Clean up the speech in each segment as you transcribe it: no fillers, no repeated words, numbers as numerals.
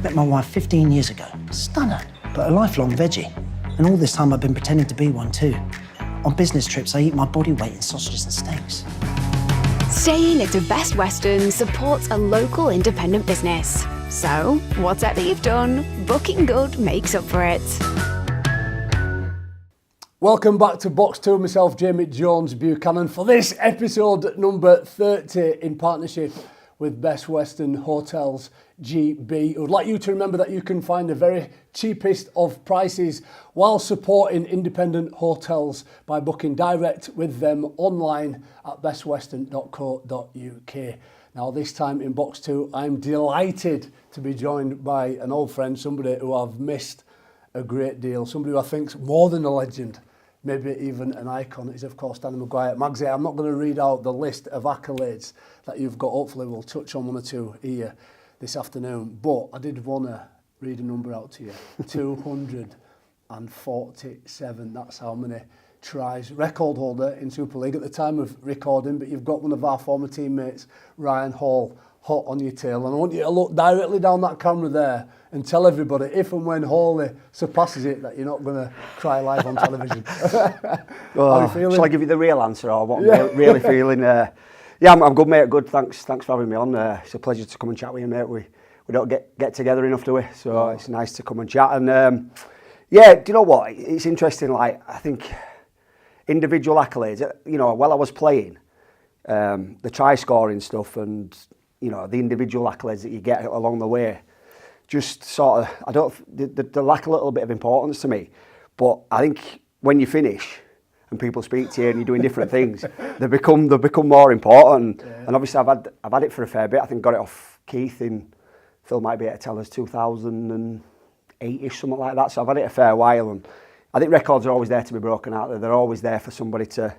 Met my wife 15 years ago. Stunner, but a lifelong veggie. And all this time I've been pretending to be one too. On business trips, I eat my body weight in sausages and steaks. Staying at the Best Western supports a local independent business. So, what's that you've done? Booking good makes up for it. Welcome back to Box 2, myself, Jamie Jones Buchanan, for this episode number 30 in partnership with Best Western Hotels GB. I would like you to remember that you can find the very cheapest of prices while supporting independent hotels by booking direct with them online at bestwestern.co.uk. Now, this time in Box 2, I'm delighted to be joined by an old friend, somebody who I've missed a great deal, somebody who I think's more than a legend, maybe even an icon, is of course Danny McGuire. Magsy, I'm not going to read out the list of accolades that you've got. Hopefully we'll touch on one or two here this afternoon. But I did want to read a number out to you. 247. That's how many tries. Record holder in Super League at the time of recording, but you've got one of our former teammates, Ryan Hall, hot on your tail. And I want you to look directly down that camera there and tell everybody, if and when Hawley surpasses it, that you're not going to cry live on television. How are you feeling? Shall I give you the real answer or what I'm really feeling? Yeah, I'm good, mate. Good. Thanks for having me on. It's a pleasure to come and chat with you, mate. We don't get together enough, do we? So it's nice to come and chat. And yeah, do you know what? It's interesting. Like, I think individual accolades. You know, while I was playing, the try scoring stuff and the individual accolades that you get along the way, just sort of, they lack a little bit of importance to me. But I think when you finish and people speak to you and you're doing different things, they become more important. Yeah. And obviously I've had it for a fair bit. I think got it off Keith in, Phil might be able to tell us, 2008-ish, something like that. So I've had it a fair while, and I think records are always there to be broken out there. They're always there for somebody to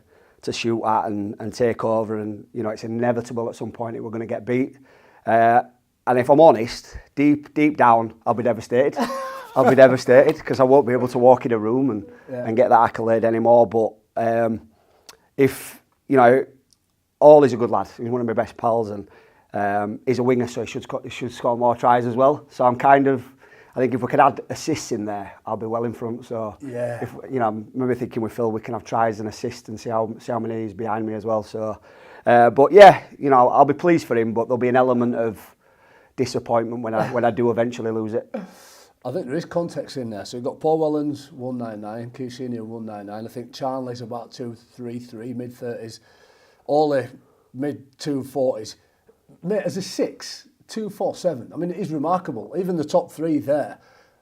shoot at and take over, and it's inevitable at some point we're going to get beat. And if I'm honest, deep down, I'll be devastated. I'll be devastated because I won't be able to walk in a room and get that accolade anymore. But if All is a good lad. He's one of my best pals, and he's a winger, so he should score more tries as well. So I think if we could add assists in there, I'll be well in front. So yeah, if I'm maybe thinking with Phil, we can have tries and assists and see how many he's behind me as well. So, but yeah, I'll be pleased for him, but there'll be an element of disappointment when I do eventually lose it. I think there is context in there. So you've got Paul Wellens 199, Keith Senior 199. I think Charlie's about 233, mid 30s. Ollie mid 240s. Mate, as a 6, 247. I mean, it is remarkable. Even the top three there,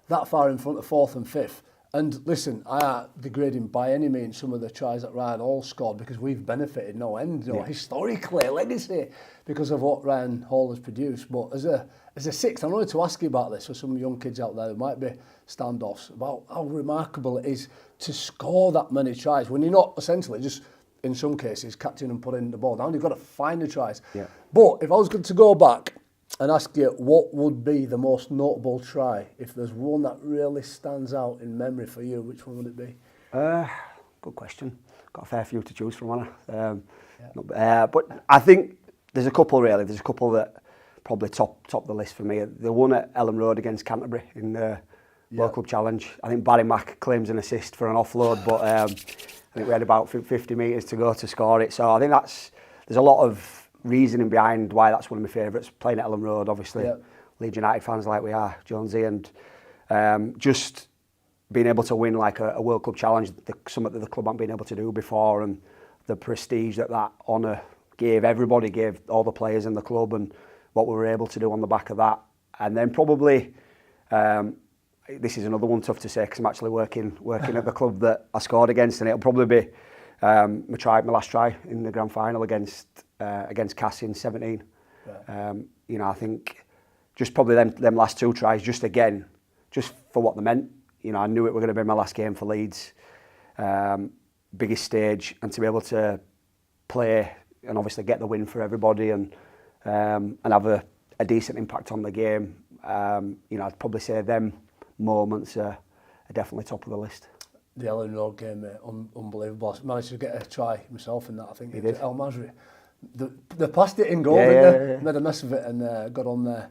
that far in front of 4th and 5th. And listen, I aren't degrading by any means some of the tries that Ryan Hall scored, because we've benefited no end, historically, legacy, because of what Ryan Hall has produced. But as a 6th, I wanted to ask you about this for some young kids out there who might be standoffs, about how remarkable it is to score that many tries when you're not essentially just, in some cases, catching and putting the ball down. You've got to find the tries. Yeah. But if I was going to go back and ask you what would be the most notable try, if there's one that really stands out in memory for you, which one would it be? Good question. Got a fair few to choose from, haven't I? But I think there's a couple really. There's a couple that probably top the list for me. The one at Ellen Road against Canterbury in the World Club Challenge. I think Barry Mack claims an assist for an offload, but I think we had about 50 metres to go to score it. So I think there's a lot of reasoning behind why that's one of my favourites, playing at Ellen Road, obviously. Leeds United fans like we are, Jonesy, and just being able to win like a World Club Challenge, something that the club hadn't been able to do before, and the prestige that honour gave everybody, gave all the players in the club, and what we were able to do on the back of that. And then probably, this is another one tough to say because I'm actually working at the club that I scored against, and it'll probably be my last try in the grand final against Cassie in 17. Yeah. I think just probably them last two tries, just for what they meant. I knew it were going to be my last game for Leeds, biggest stage, and to be able to play and obviously get the win for everybody and have a decent impact on the game. I'd probably say them moments are definitely top of the list. The Ellen Road game, unbelievable. I managed to get a try myself in that, I think. You did? El Masri. They passed it in goal, made a mess of it and got on there.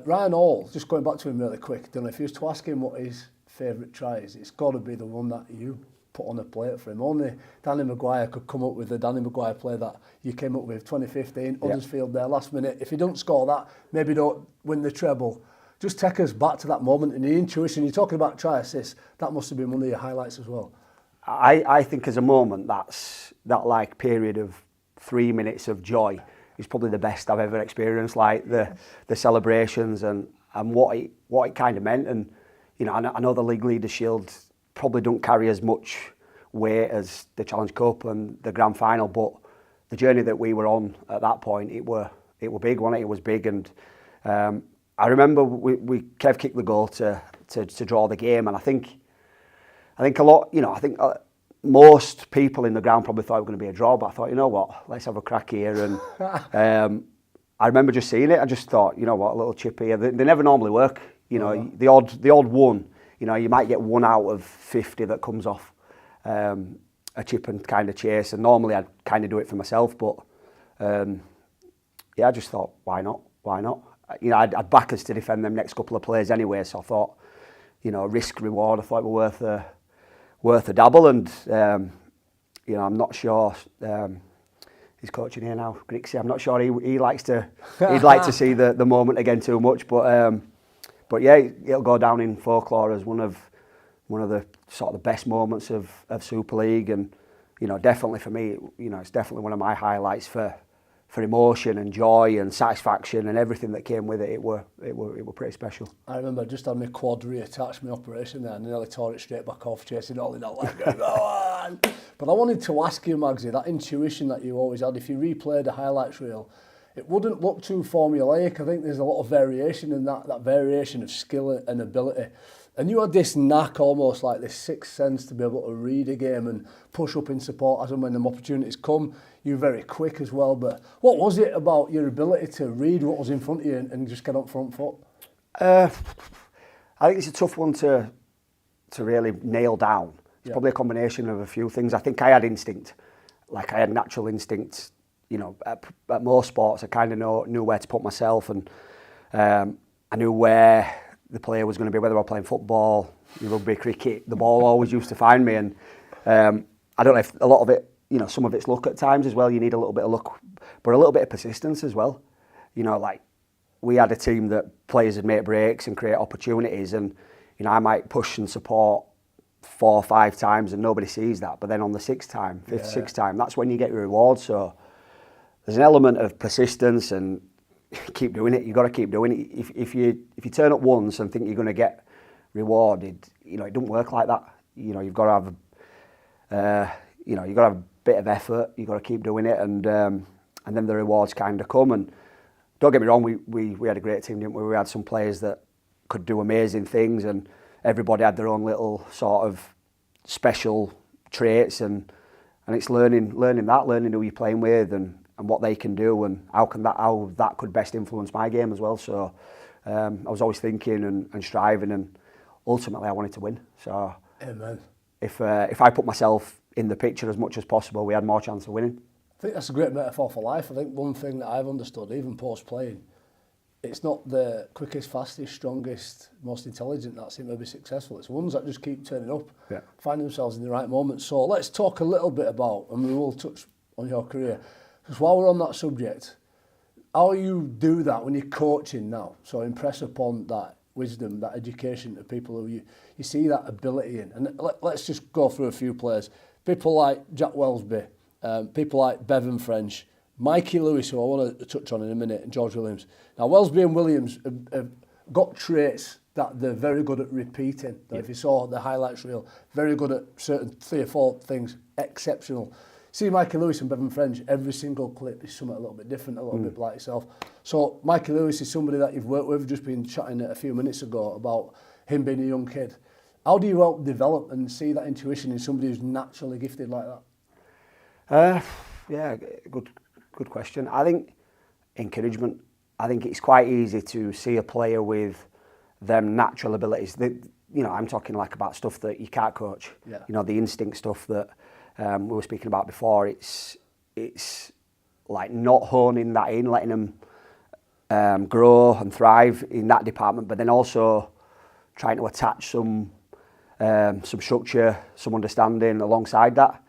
Ryan Hall, just going back to him really quick, Dylan, if you was to ask him what his favourite try is, it's got to be the one that you put on a plate for him. Only Danny McGuire could come up with the Danny McGuire play that you came up with 2015, Huddersfield there last minute. If you don't score that, maybe don't win the treble. Just take us back to that moment and the intuition. You're talking about try assist, that must have been one of your highlights as well. I think as a moment, that like period of 3 minutes of joy is probably the best I've ever experienced. Like the celebrations and what it kind of meant. And you know, I know the League Leaders Shield probably don't carry as much weight as the Challenge Cup and the Grand Final, but the journey that we were on at that point, it were big, wasn't it? It was big, and I remember Kev kicked the goal to draw the game, and I think a lot, you know, I think most people in the ground probably thought it was going to be a draw, but I thought, you know what, let's have a crack here. And I remember just seeing it. I just thought, you know what, a little chip here. They never normally work. You know, the odd one. You know, you might get 1 out of 50 that comes off a chip and kind of chase. And normally I'd kind of do it for myself, but yeah, I just thought, why not? Why not? You know, I'd back us to defend them next couple of plays anyway. So I thought, you know, risk reward. I thought it were worth a dabble, and you know, I'm not sure he's coaching here now, Grixie. I'm not sure he'd like to see the moment again too much, but yeah, it'll go down in folklore as one of the sort of the best moments of Super League, and you know, definitely for me, you know, it's definitely one of my highlights for emotion and joy and satisfaction and everything that came with it. It were pretty special. I remember I just had my quad reattached, my operation there, and nearly tore it straight back off, chasing all in that leg. Go on! But I wanted to ask you, Magsy, that intuition that you always had, if you replayed the highlights reel, it wouldn't look too formulaic. I think there's a lot of variation in that variation of skill and ability. And you had this knack, almost like this sixth sense, to be able to read a game and push up in support as and when them opportunities come. You're very quick as well. But what was it about your ability to read what was in front of you and just get up front foot? I think it's a tough one to really nail down. It's probably a combination of a few things. I think I had instinct. Like I had natural instinct. You know, at most sports, I kind of knew where to put myself, and I knew where the player was going to be, whether I was playing football, rugby, cricket. The ball always used to find me, and I don't know if a lot of it, you know, some of it's luck at times as well. You need a little bit of luck, but a little bit of persistence as well. You know, like we had a team that players would make breaks and create opportunities, and you know, I might push and support 4 or 5 times and nobody sees that, but then on the 6th time, 5th, 6th time, that's when you get your reward. So there's an element of persistence and keep doing it. You've got to keep doing it. If you turn up once and think you're going to get rewarded, you know, it don't work like that. You know, you've got to have you've got to have a bit of effort. You've got to keep doing it, and then the rewards kind of come. And don't get me wrong, we had a great team, didn't we? We had some players that could do amazing things, and everybody had their own little sort of special traits, and it's learning who you're playing with and what they can do, and how that could best influence my game as well. So I was always thinking and striving, and ultimately I wanted to win. So Amen. If I put myself in the picture as much as possible, we had more chance of winning. I think that's a great metaphor for life. I think one thing that I've understood, even post-playing, it's not the quickest, fastest, strongest, most intelligent that seem to be successful. It's the ones that just keep turning up, find themselves in the right moment. So let's talk a little bit about, and we will touch on your career, because while we're on that subject, how you do that when you're coaching now, so impress upon that wisdom, that education to people who you see that ability in. And let's just go through a few players. People like Jack Wellesby, people like Bevan French, Mikey Lewis, who I want to touch on in a minute, and George Williams. Now, Wellesby and Williams have got traits that they're very good at repeating. If you saw the highlights reel, very good at certain 3 or 4 things, exceptional. See Mikey Lewis and Bevan French, every single clip is something a little bit different, a little bit like yourself. So Mikey Lewis is somebody that you've worked with, just been chatting a few minutes ago about him being a young kid. How do you help develop and see that intuition in somebody who's naturally gifted like that? Yeah, good question. I think encouragement. I think it's quite easy to see a player with them natural abilities. You know, I'm talking like about stuff that you can't coach. Yeah. You know, the instinct stuff that we were speaking about before. It's like not honing that in, letting them grow and thrive in that department, but then also trying to attach some structure, some understanding alongside that.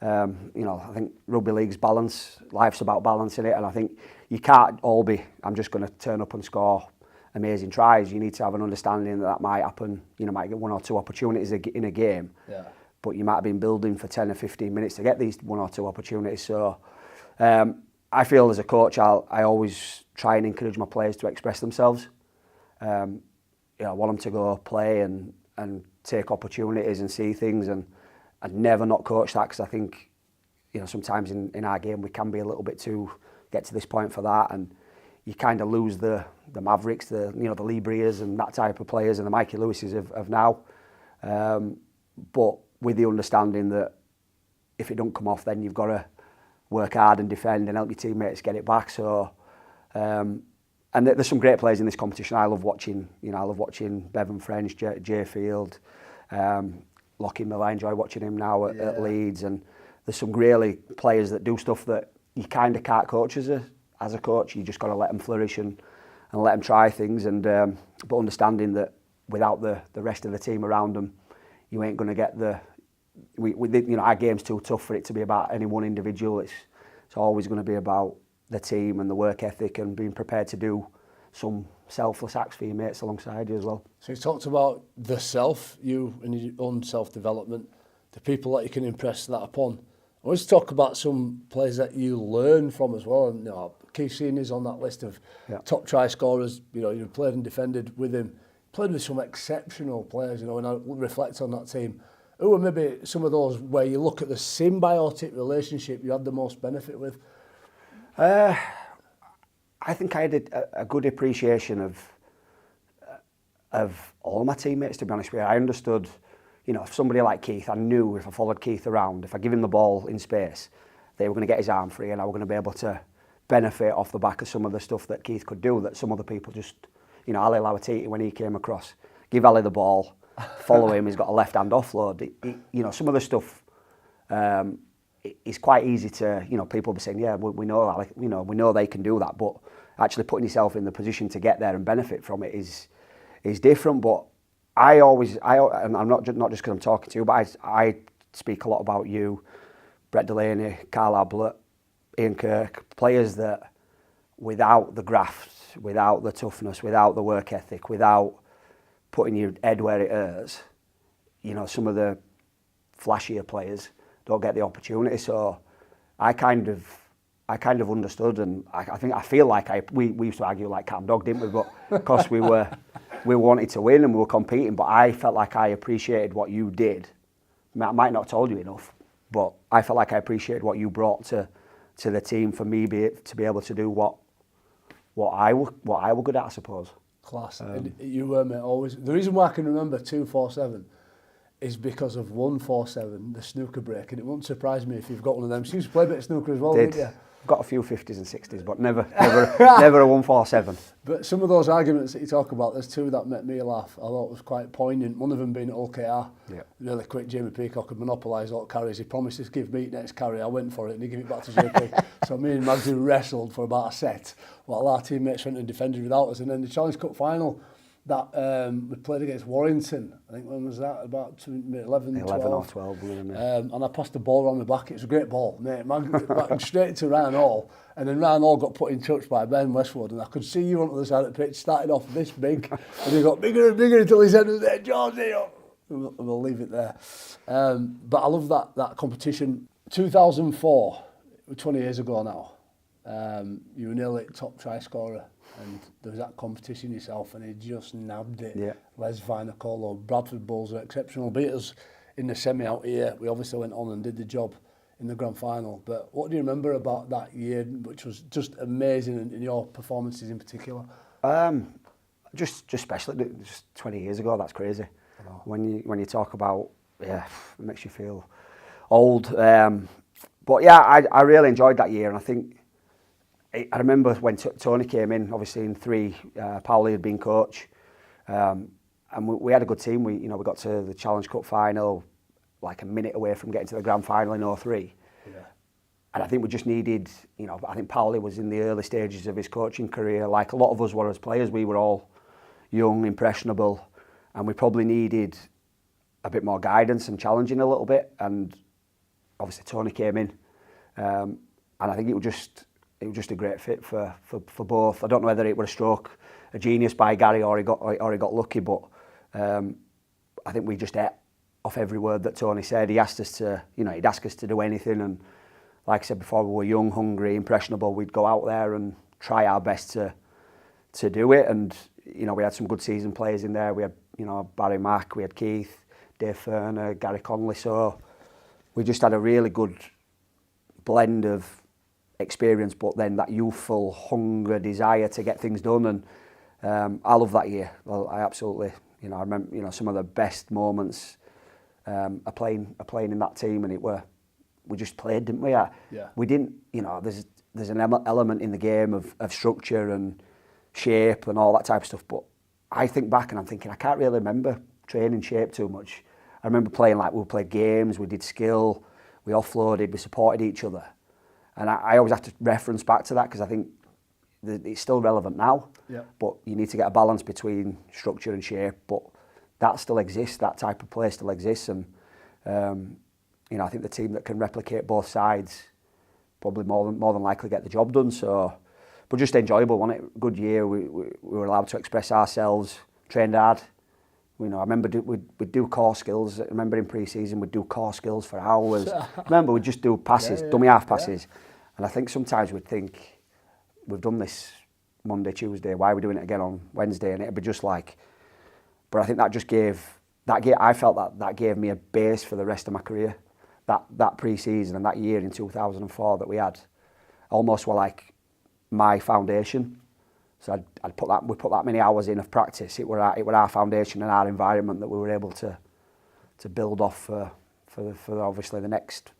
You know, I think rugby league's balance, life's about balancing it, and I think you can't all be, I'm just going to turn up and score amazing tries. You need to have an understanding that might happen. You know, might get 1 or 2 opportunities in a game, but you might have been building for 10 or 15 minutes to get these 1 or 2 opportunities. So I feel as a coach, I always try and encourage my players to express themselves. You know, I want them to go play and take opportunities and see things, and I'd never not coach that, because I think, you know, sometimes in our game we can be a little bit too, get to this point for that, and you kind of lose the Mavericks, the Lee Breers and that type of players, and the Mikey Lewises of now. But with the understanding that if it don't come off, then you've got to work hard and defend and help your teammates get it back. So, and there's some great players in this competition. I love watching, Bevan French, Jay Field, Lockie Miller. I enjoy watching him now at Leeds, and there's some really players that do stuff that you kind of can't coach as a coach. You just got to let them flourish and let them try things, and but understanding that without the rest of the team around them, you ain't going to get our game's too tough for it to be about any one individual. It's always going to be about the team and the work ethic and being prepared to do some selfless acts for your mates alongside you as well. So you talked about the self, you and your own self-development, the people that you can impress that upon. I want to talk about some players that you learn from as well. And, Keith Senior's on that list of top try scorers. You played and defended with him. Played with some exceptional players, and I reflect on that team. Who are maybe some of those where you look at the symbiotic relationship you had the most benefit with? I think I had a good appreciation of all my teammates, to be honest with you. I understood, if somebody like Keith, I knew if I followed Keith around, if I give him the ball in space, they were going to get his arm free, and I were going to be able to benefit off the back of some of the stuff that Keith could do that some other people just, Ali Lawatiti, when he came across, give Ali the ball, follow him, he's got a left-hand offload. Some of the stuff is quite easy to, people be saying, yeah, we know Ali, we know they can do that, but actually putting yourself in the position to get there and benefit from it is different. But and I'm not just because I'm talking to you, but I speak a lot about you, Brett Delaney, Carl Ablett, Ian Kirk, players that without the graft, without the toughness, without the work ethic, without putting your head where it hurts, some of the flashier players don't get the opportunity. So I kind of understood, and I feel like we used to argue like cat and dog, didn't we? But of course we wanted to win and we were competing, but I felt like I appreciated what you did. I might not have told you enough, but I felt like I appreciated what you brought to the team for me to be able to do what I were good at, I suppose. Class. And you were, mate, always. The reason why I can remember 247 is because of 147, the snooker break, and it wouldn't surprise me if you've got one of them. So you used to play a bit of snooker as well, didn't you? Got a few 50s and 60s, but never a 147. But some of those arguments that you talk about, there's two that made me laugh. I thought it was quite poignant. One of them being at OKR. Yeah. Really quick, Jamie Peacock had monopolised all carries. He promised to give me next carry. I went for it and he gave it back to JP. So me and Magsy wrestled for about a set while our teammates went and defended without us. And then the Challenge Cup final that we played against Warrington. I think when was that? About 11 or 12. And I passed the ball around the back. It was a great ball, mate. Back straight to Ryan Hall. And then Ryan Hall got put in touch by Ben Westwood. And I could see you on the other side of the pitch, started off this big. And he got bigger and bigger until his head was there. Georgie! We'll leave it there. But I love that competition. 2004, 20 years ago now, you were nearly top try scorer. And there was that competition yourself, and he just nabbed it. Yeah. Les Vinacolo, Bradford Bulls are exceptional. Beat us in the semi out here. We obviously went on and did the job in the grand final. But what do you remember about that year, which was just amazing, in your performances in particular? Just especially just 20 years ago. That's crazy. When you talk about, it makes you feel old. But yeah, I really enjoyed that year, and I think. I remember when Tony came in, obviously in 3, Pauli had been coach, and we had a good team. We got to the Challenge Cup final, like a minute away from getting to the grand final in 2003. Yeah. I think we just needed, you know, I think Pauli was in the early stages of his coaching career, like a lot of us were as players. We were all young, impressionable, and we probably needed a bit more guidance and challenging a little bit. And obviously Tony came in, and I think it was just a great fit for both. I don't know whether it was a stroke, a genius by Gary, or he got lucky, but I think we just ate off every word that Tony said. He asked us to, you know, he'd ask us to do anything, and like I said before, we were young, hungry, impressionable. We'd go out there and try our best to do it. And you know, we had some good season players in there. We had, you know, Barry Mack, we had Keith, Dave Ferner, Gary Connolly. So we just had a really good blend of experience, but then that youthful hunger, desire to get things done. And I love that year. Well, I absolutely, you know, I remember, you know, some of the best moments are playing in that team, and we just played, didn't we? Yeah. We didn't, you know, there's an element in the game of structure and shape and all that type of stuff, but I think back and I'm thinking, I can't really remember training shape too much. I remember playing like we played games, we did skill, we offloaded, we supported each other. And I always have to reference back to that because I think it's still relevant now, but you need to get a balance between structure and shape, but that still exists, that type of play still exists. And you know, I think the team that can replicate both sides probably more than likely get the job done. So, but just enjoyable, wasn't it? Good year. We were allowed to express ourselves, trained hard. You know, I remember we'd do core skills. I remember in pre-season we'd do core skills for hours. Remember, we'd just do passes, dummy half passes. And I think sometimes we'd think, we've done this Monday, Tuesday, why are we doing it again on Wednesday? And it'd be just like, but I think that just I felt that gave me a base for the rest of my career. That pre-season and that year in 2004 that we had almost were like my foundation. So we put that many hours in of practice. It were our foundation and our environment that we were able to build off for obviously the next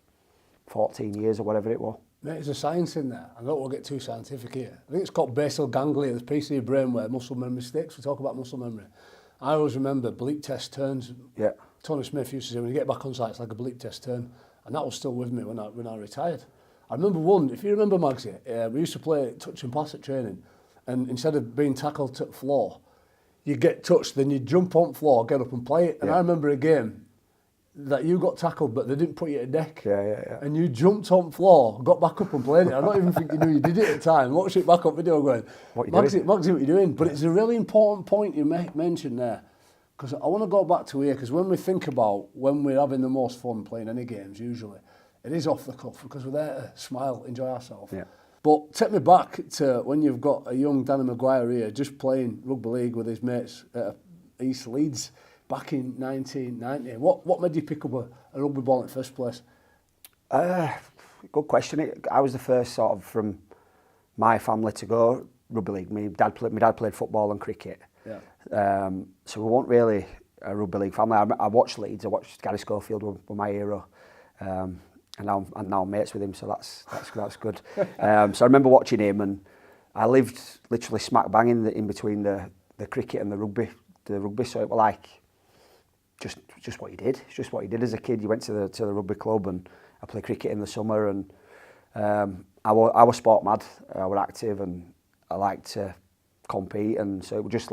14 years or whatever it was. Mate, there's a science in there. I don't want to get too scientific here. I think it's called basal ganglia, the piece of your brain where muscle memory sticks. We talk about muscle memory. I always remember bleep test turns. Yeah. Tony Smith used to say, when you get back on site, it's like a bleep test turn. And that was still with me when I retired. I remember one, if you remember, Magsy, we used to play touch and pass at training. And instead of being tackled to the floor, you get touched, then you jump on the floor, get up and play it. And I remember a game that you got tackled, but they didn't put you at deck. Yeah. And you jumped on the floor, got back up and played it. I don't even think you knew you did it at the time. Watched it back on video going, Magsy, what are you doing? But it's a really important point you mentioned there. Because I want to go back to here, because when we think about when we're having the most fun playing any games, usually, it is off the cuff, because we're there to smile, enjoy ourselves. Yeah. But take me back to when you've got a young Danny McGuire here, just playing rugby league with his mates at East Leeds back in 1990. What made you pick up a rugby ball in the first place? Good question. I was the first sort of from my family to go rugby league. My dad played football and cricket. Yeah. So we weren't really a rugby league family. I watched Leeds. I watched Gary Schofield with my hero, and now I'm mates with him. So that's good. So I remember watching him, and I lived literally smack bang in between the cricket and the rugby. So it was like just what he did. It's just what he did as a kid. You went to the rugby club, and I played cricket in the summer, and I was sport mad. I was active, and I liked to compete, and so it was just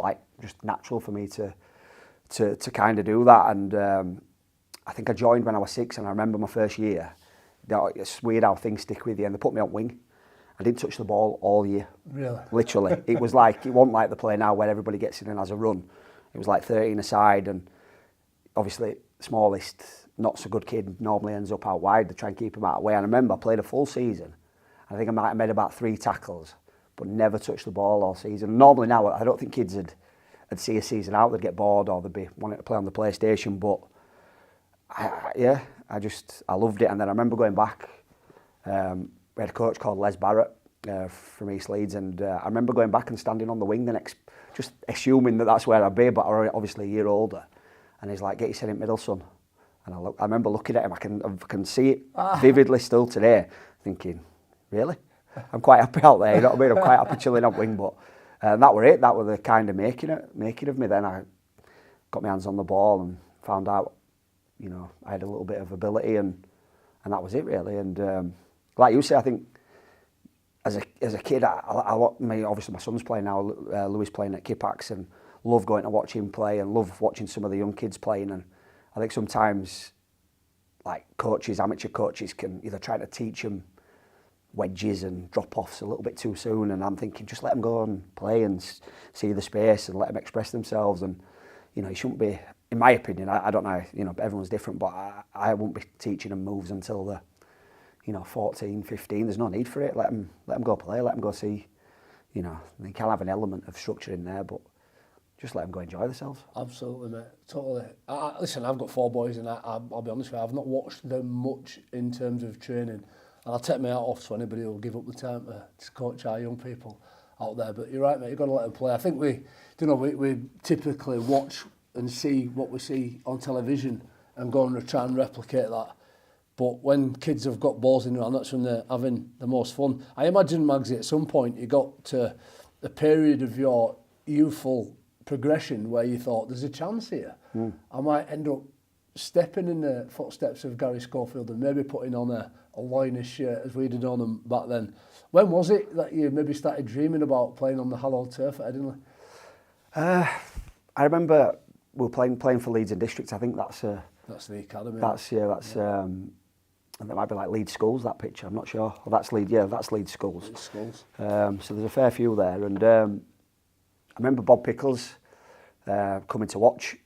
natural for me to kind of do that. And I think I joined when I was 6, and I remember my first year. It's weird how things stick with you, and they put me on wing. I didn't touch the ball all year. Really? Literally. It wasn't like the play now where everybody gets in and has a run. It was like 13 aside, and obviously smallest, not so good kid normally ends up out wide. They try and keep him out of the way. And I remember I played a full season. I think I might have made about 3 tackles, but never touched the ball all season. Normally now, I don't think kids would see a season out, they'd get bored or they'd be wanting to play on the PlayStation, but I loved it. And then I remember going back, we had a coach called Les Barrett from East Leeds, and I remember going back and standing on the wing just assuming that's where I'd be, but I was obviously a year older. And he's like, get your head in middle, son. And I remember looking at him, I can see it vividly still today, thinking, really? I'm quite happy out there, you know what I mean? I'm quite happy chilling on wing, but that were it. That were the kind of making of me. Then I got my hands on the ball and found out, you know, I had a little bit of ability, and that was it really. And like you say, I think as a kid, obviously my son's playing now, Louis playing at Kippax, and love going to watch him play and love watching some of the young kids playing. And I think sometimes, like coaches, amateur coaches, can either try to teach them wedges and drop-offs a little bit too soon, and I'm thinking just let them go and play and see the space and let them express themselves. And you shouldn't be, in my opinion, I don't know, everyone's different, but I won't be teaching them moves until they're 14, 15. There's no need for it. Let them go play, let them go see. They can have an element of structure in there, but just let them go enjoy themselves. Absolutely, mate. Totally. Listen, I've got 4 boys, and I'll be honest with you, I've not watched them much in terms of training. And I'll take my hat off to anybody who'll give up the time to coach our young people out there. But you're right, mate, you've got to let them play. I think we typically watch and see what we see on television and go and try and replicate that. But when kids have got balls in their hand, that's when they're having the most fun. I imagine, Magsy, at some point you got to a period of your youthful progression where you thought, there's a chance here. I might end up stepping in the footsteps of Gary Schofield and maybe putting on a Loyness shirt as we'd have done them back then. When was it that you maybe started dreaming about playing on the hallowed turf at Headingley? I remember we were playing for Leeds and Districts. I think that's the academy. And that might be like Leeds Schools, that picture, I'm not sure. Oh, that's Leeds Schools. Leeds Schools. So there's a fair few there. And I remember Bob Pickles coming to watch.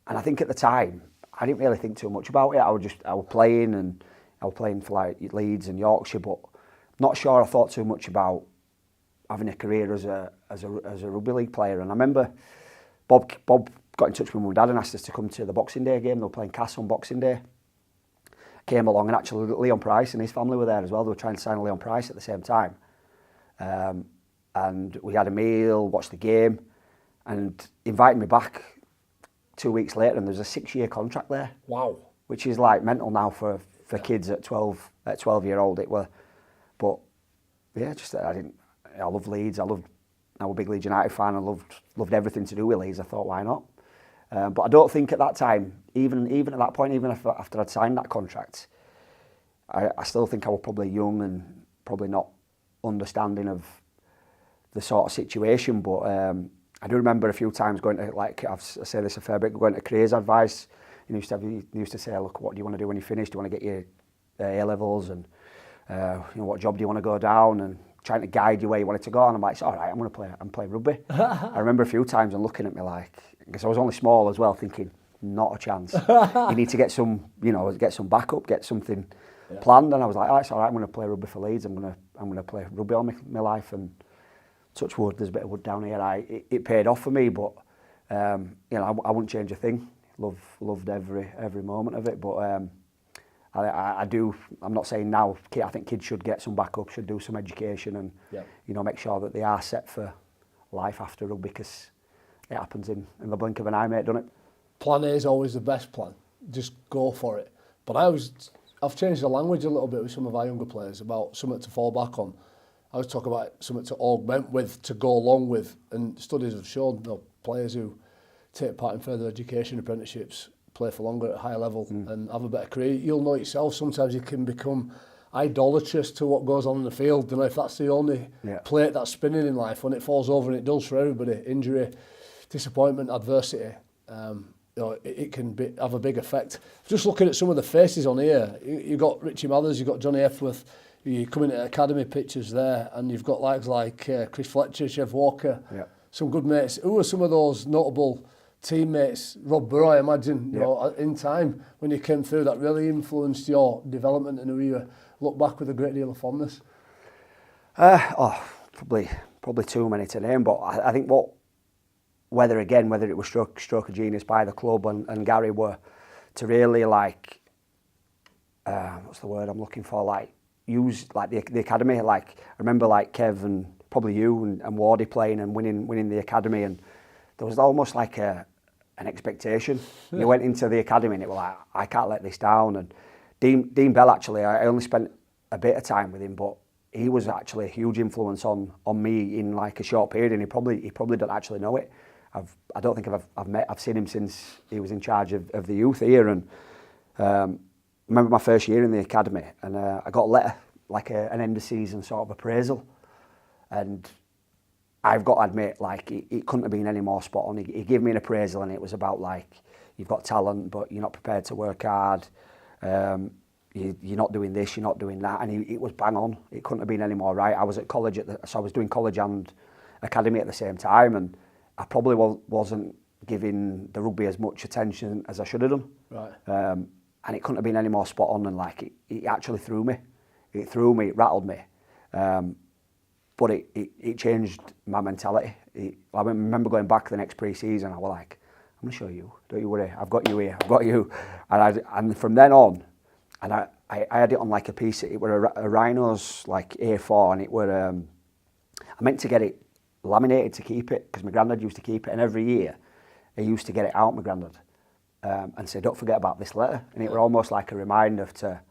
And I think at the time, I didn't really think too much about it. I was playing for like Leeds and Yorkshire, but not sure I thought too much about having a career as a rugby league player. And I remember Bob got in touch with my mum and dad and asked us to come to the Boxing Day game. They were playing Cass on Boxing Day. Came along, and actually Leon Price and his family were there as well. They were trying to sign Leon Price at the same time. And we had a meal, watched the game, and invited me back 2 weeks later, and there's a 6-year contract there. Wow. Which is like mental now for kids at 12-year-old. It were, but yeah, just I love Leeds. I'm a big Leeds United fan. I loved everything to do with Leeds. I thought, why not? But I don't think at that time, even at that point, even after I'd signed that contract, I still think I was probably young and probably not understanding of the sort of situation. But I do remember a few times going to, like, I say this a fair bit, going to careers advice. He used to say, look, what do you want to do when you finish? Do you want to get your A-levels? And what job do you want to go down? And trying to guide you where you wanted to go. And I'm like, it's all right, I'm playing rugby. I remember a few times and looking at me like, because I was only small as well, thinking, not a chance. You need to get some backup, get something planned. And I was like, oh, it's all right, I'm going to play rugby for Leeds. I'm going to play rugby all my life. And touch wood, there's a bit of wood down here. It paid off for me, but I wouldn't change a thing. Loved every moment of it. But I'm not saying now, I think kids should get some backup, should do some education, and make sure that they are set for life after rugby, because it happens in the blink of an eye, mate, doesn't it? Plan A is always the best plan. Just go for it. But I've changed the language a little bit with some of our younger players about something to fall back on. I was talking about something to augment with, to go along with, and studies have shown players who take part in further education apprenticeships, play for longer at a higher level and have a better career. You'll know yourself, sometimes you can become idolatrous to what goes on in the field. And if that's the only plate that's spinning in life, when it falls over, and it does for everybody, injury, disappointment, adversity, it can have a big effect. Just looking at some of the faces on here, you've got Richie Mathers, you've got Johnny Epworth, you come into academy pictures there, and you've got lads like Chris Fletcher, Chev Walker, some good mates. Who are some of those notable teammates? Rob Burrow, I imagine, in time when you came through, that really influenced your development, and who you look back with a great deal of fondness? Probably too many to name, but I think whether it was stroke of genius by the club and Gary were to really what's the word I'm looking for, use the academy. I remember Kev and probably you and Wardy playing and winning the academy, and there was almost like an expectation. You went into the academy and it was like, I can't let this down. And Dean Bell, actually, I only spent a bit of time with him, but he was actually a huge influence on me in a short period, and he probably don't actually know it. I don't think I've seen him since he was in charge of the youth here. And I remember my first year in the academy, and I got a letter like an end of season sort of appraisal, and I've got to admit, like, it couldn't have been any more spot on. He gave me an appraisal, and it was about, like, you've got talent, but you're not prepared to work hard. You're not doing this, you're not doing that, and it was bang on. It couldn't have been any more right. I was at college so I was doing college and academy at the same time, and I probably wasn't giving the rugby as much attention as I should have done. Right. And it couldn't have been any more spot on, and like it actually threw me. It threw me, it rattled me. But it changed my mentality. I remember going back the next pre-season, I was like, I'm going to show you, don't you worry, I've got you here, I've got you. And from then on, and I had it on like a piece, it were a Rhinos like A4, and it were, I meant to get it laminated to keep it, because my granddad used to keep it, and every year he used to get it out, my granddad, and say, don't forget about this letter. And it were almost like a reminder to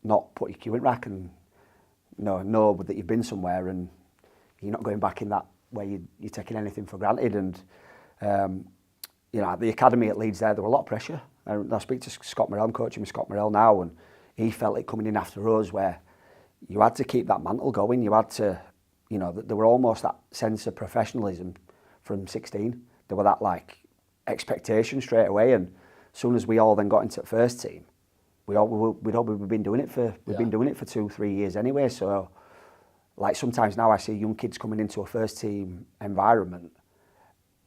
not put your queuing rack and know that you've been somewhere and you're not going back in that way you're taking anything for granted. And at the academy at Leeds there were a lot of pressure. I speak to Scott Morrell, I'm coaching with Scott Morrell now, and he felt it coming in after us where you had to keep that mantle going. You had to, there were almost that sense of professionalism from 16. There were that like expectation straight away, and as soon as we all then got into the first team, we'd been doing it for 2-3 years anyway. So like sometimes now I see young kids coming into a first team environment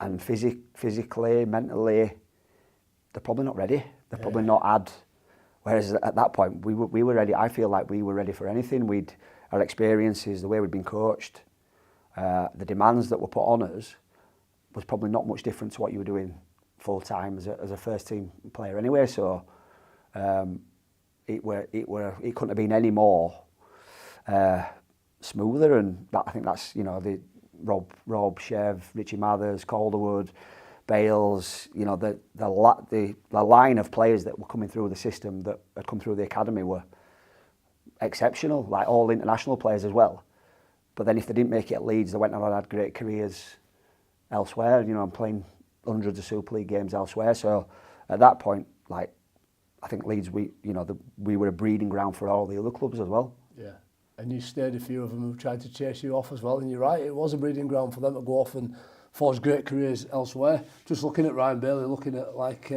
and physically, mentally, they're probably not ready. They're probably not had. Whereas at that point we were ready. I feel like we were ready for anything. Our experiences, the way we'd been coached, the demands that were put on us was probably not much different to what you were doing full time as a first team player anyway. So it couldn't have been any more smoother, and I think that's the Rob, Chev, Richie Mathers, Calderwood, Bales, the line of players that were coming through the system that had come through the academy were exceptional, like all international players as well. But then if they didn't make it at Leeds, they went on and had great careers elsewhere. I'm playing hundreds of Super League games elsewhere. So at that point, like, I think Leeds, we were a breeding ground for all the other clubs as well. Yeah. And you stayed a few of them who tried to chase you off as well. And you're right, it was a breeding ground for them to go off and forge great careers elsewhere. Just looking at Ryan Bailey, looking at like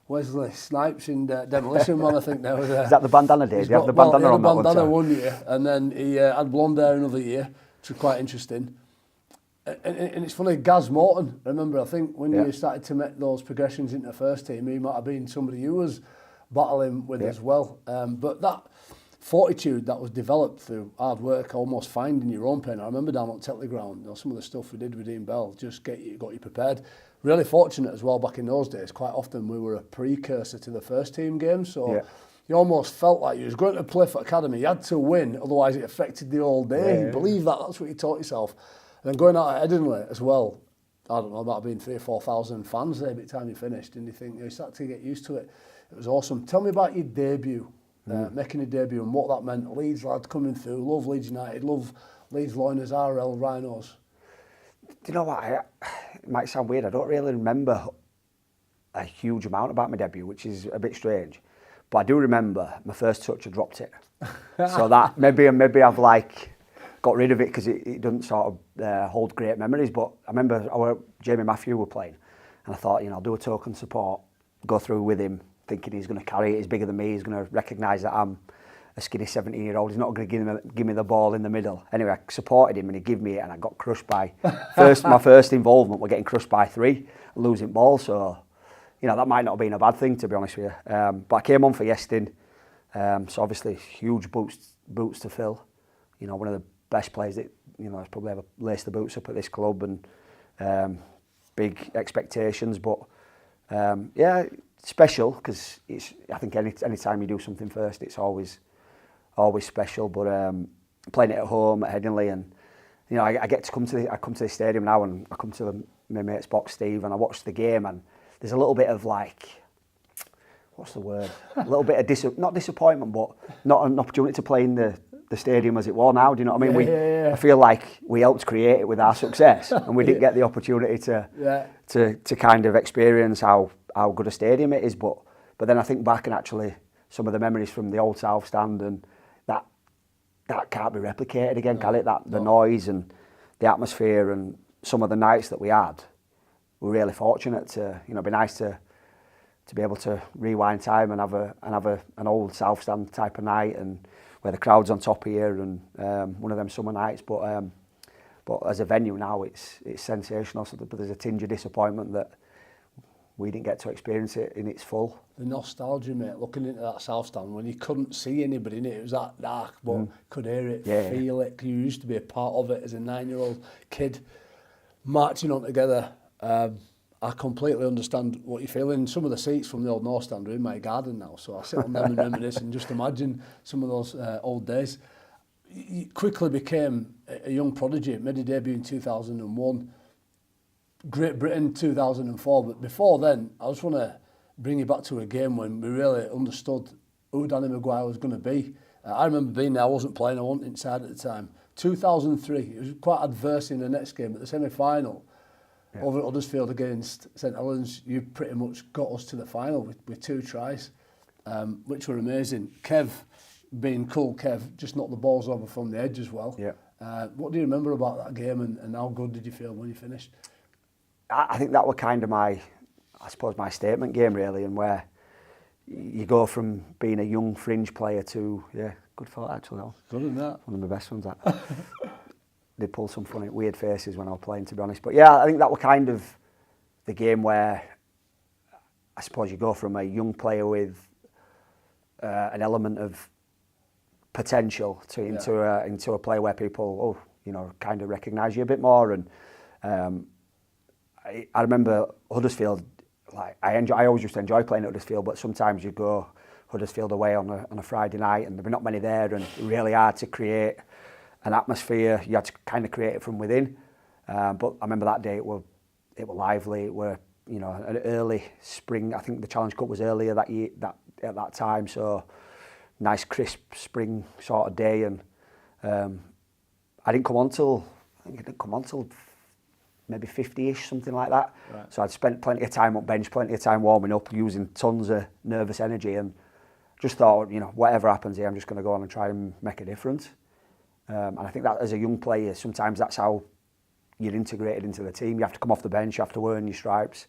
Wesley Snipes in Demolition Man, I think now. Is that the bandana days? You have the bandana on that one. Bandana one year, and then he had blonde hair another year, which was quite interesting. And it's funny, Gaz Morton, remember, I think when you started to make those progressions into the first team, he might have been somebody you was battling with as well. But that fortitude that was developed through hard work, almost finding your own pain. I remember down at Tetley Ground, some of the stuff we did with Dean Bell, just got you prepared. Really fortunate as well back in those days. Quite often we were a precursor to the first team games, so you almost felt like you was going to play for academy. You had to win, otherwise it affected the whole day. You believe that's what you taught yourself. And then going out at Headingley as well, I don't know, about being 3,000 or 4,000 fans there by the time you finished, and you think you start to get used to it. It was awesome. Tell me about your debut. Making a debut and what that meant. Leeds lad coming through, love Leeds United, love Leeds Loiners, RL, Rhinos. Do you know what, it might sound weird, I don't really remember a huge amount about my debut, which is a bit strange, but I do remember my first touch, I dropped it. So that maybe I've like got rid of it because it doesn't sort of hold great memories. But I remember Jamie Matthew were playing, and I thought, I'll do a token support, go through with him, thinking he's going to carry it, he's bigger than me, he's going to recognise that I'm a skinny 17-year-old, he's not going to give me the ball in the middle. Anyway, I supported him and he gave me it, and I got crushed by, my first involvement, we're getting crushed by 3, losing ball, so, that might not have been a bad thing, to be honest with you. But I came on for Yestin, so obviously huge boots to fill, one of the best players that, has probably ever laced the boots up at this club, and big expectations, but special, because I think any time you do something first, it's always special. But playing it at home at Headingley, and I get to come to the stadium now, and I come to my mate's box, Steve, and I watch the game, and there's a little bit of like, what's the word? A little bit of not disappointment, but not an opportunity to play in the stadium as it was now. Do you know what I mean? I feel like we helped create it with our success, and we didn't get the opportunity to kind of experience how good a stadium it is. But then I think back, and actually some of the memories from the Old South Stand, and that can't be replicated again, can it? The noise and the atmosphere and some of the nights that we had, we're really fortunate to, you know, it'd be nice to be able to rewind time and have an old South Stand type of night, and where the crowd's on top here, and one of them summer nights. But as a venue now, it's sensational. But there's a tinge of disappointment that we didn't get to experience it in its full. The nostalgia, mate, looking into that South Stand when you couldn't see anybody in it, it was that dark, but could hear it, feel it. You used to be a part of it as a 9-year-old kid, marching on together. I completely understand what you're feeling. Some of the seats from the old North Stand are in my garden now, so I sit on them and reminisce and just imagine some of those old days. You quickly became a young prodigy, made a debut in 2001, Great Britain 2004, but before then, I just want to bring you back to a game when we really understood who Danny McGuire was going to be. I remember being there, I wasn't playing, I wasn't inside at the time. 2003, it was quite adverse in the next game, but the semi-final, over at Huddersfield against St Helens, you pretty much got us to the final with 2 tries, which were amazing. Kev, being cool Kev, just knocked the balls over from the edge as well. Yeah. What do you remember about that game, and how good did you feel when you finished? I think that was kind of my statement game really, and where you go from being a young fringe player to, good thought actually. Good in that. One of my best ones, that. They pull some funny, weird faces when I was playing, to be honest. But yeah, I think that was kind of the game where I suppose you go from a young player with an element of potential to into a player where people, kind of recognise you a bit more. And I remember Huddersfield. Like I always used to enjoy playing at Huddersfield, but sometimes you go Huddersfield away on a Friday night, and there'd be not many there, and really hard to create an atmosphere. You had to kind of create it from within. But I remember that day it were lively. It were an early spring. I think the Challenge Cup was earlier that year, at that time. So nice crisp spring sort of day, and I didn't come on till maybe 50-ish, something like that. Right. So I'd spent plenty of time on bench, plenty of time warming up, using tons of nervous energy, and just thought, whatever happens here, I'm just going to go on and try and make a difference. And I think that as a young player, sometimes that's how you're integrated into the team. You have to come off the bench, you have to earn your stripes.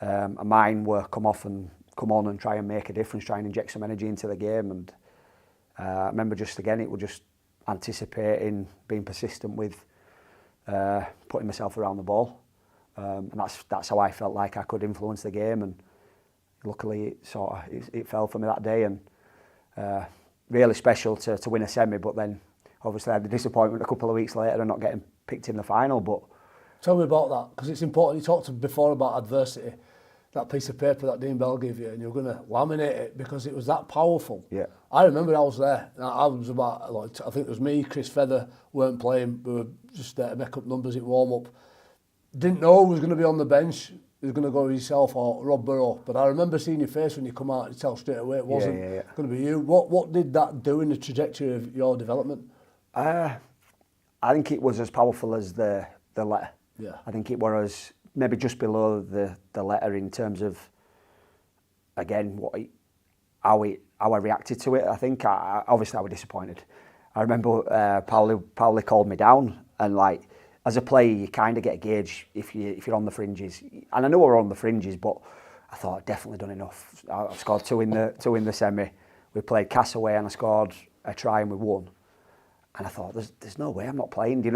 And mine were come on and try and make a difference, try and inject some energy into the game. And I remember it was just anticipating, being persistent with putting myself around the ball, and that's how I felt like I could influence the game. And luckily, it fell for me that day, and really special to win a semi. But then, obviously, I had the disappointment a couple of weeks later and not getting picked in the final. But tell me about that, because it's important. You talked before about adversity, that piece of paper that Dean Bell gave you, and you're going to laminate it because it was that powerful. Yeah. I remember I was there. I was I think it was me, Chris Feather weren't playing. We were just there to make up numbers in warm-up. Didn't know who was going to be on the bench. It was going to go yourself or Rob Burrow. But I remember seeing your face when you come out and you tell straight away it wasn't going to be you. What did that do in the trajectory of your development? I think it was as powerful as the letter. Yeah. I think it was maybe just below the letter in terms of, again, how I reacted to it. I think obviously I was disappointed. I remember Pauli called me down, and like as a player you kind of get a gauge if you're on the fringes. And I know we're on the fringes, but I thought I'd definitely done enough. I scored two in the semi. We played Castaway and I scored a try and we won. And I thought there's no way I'm not playing.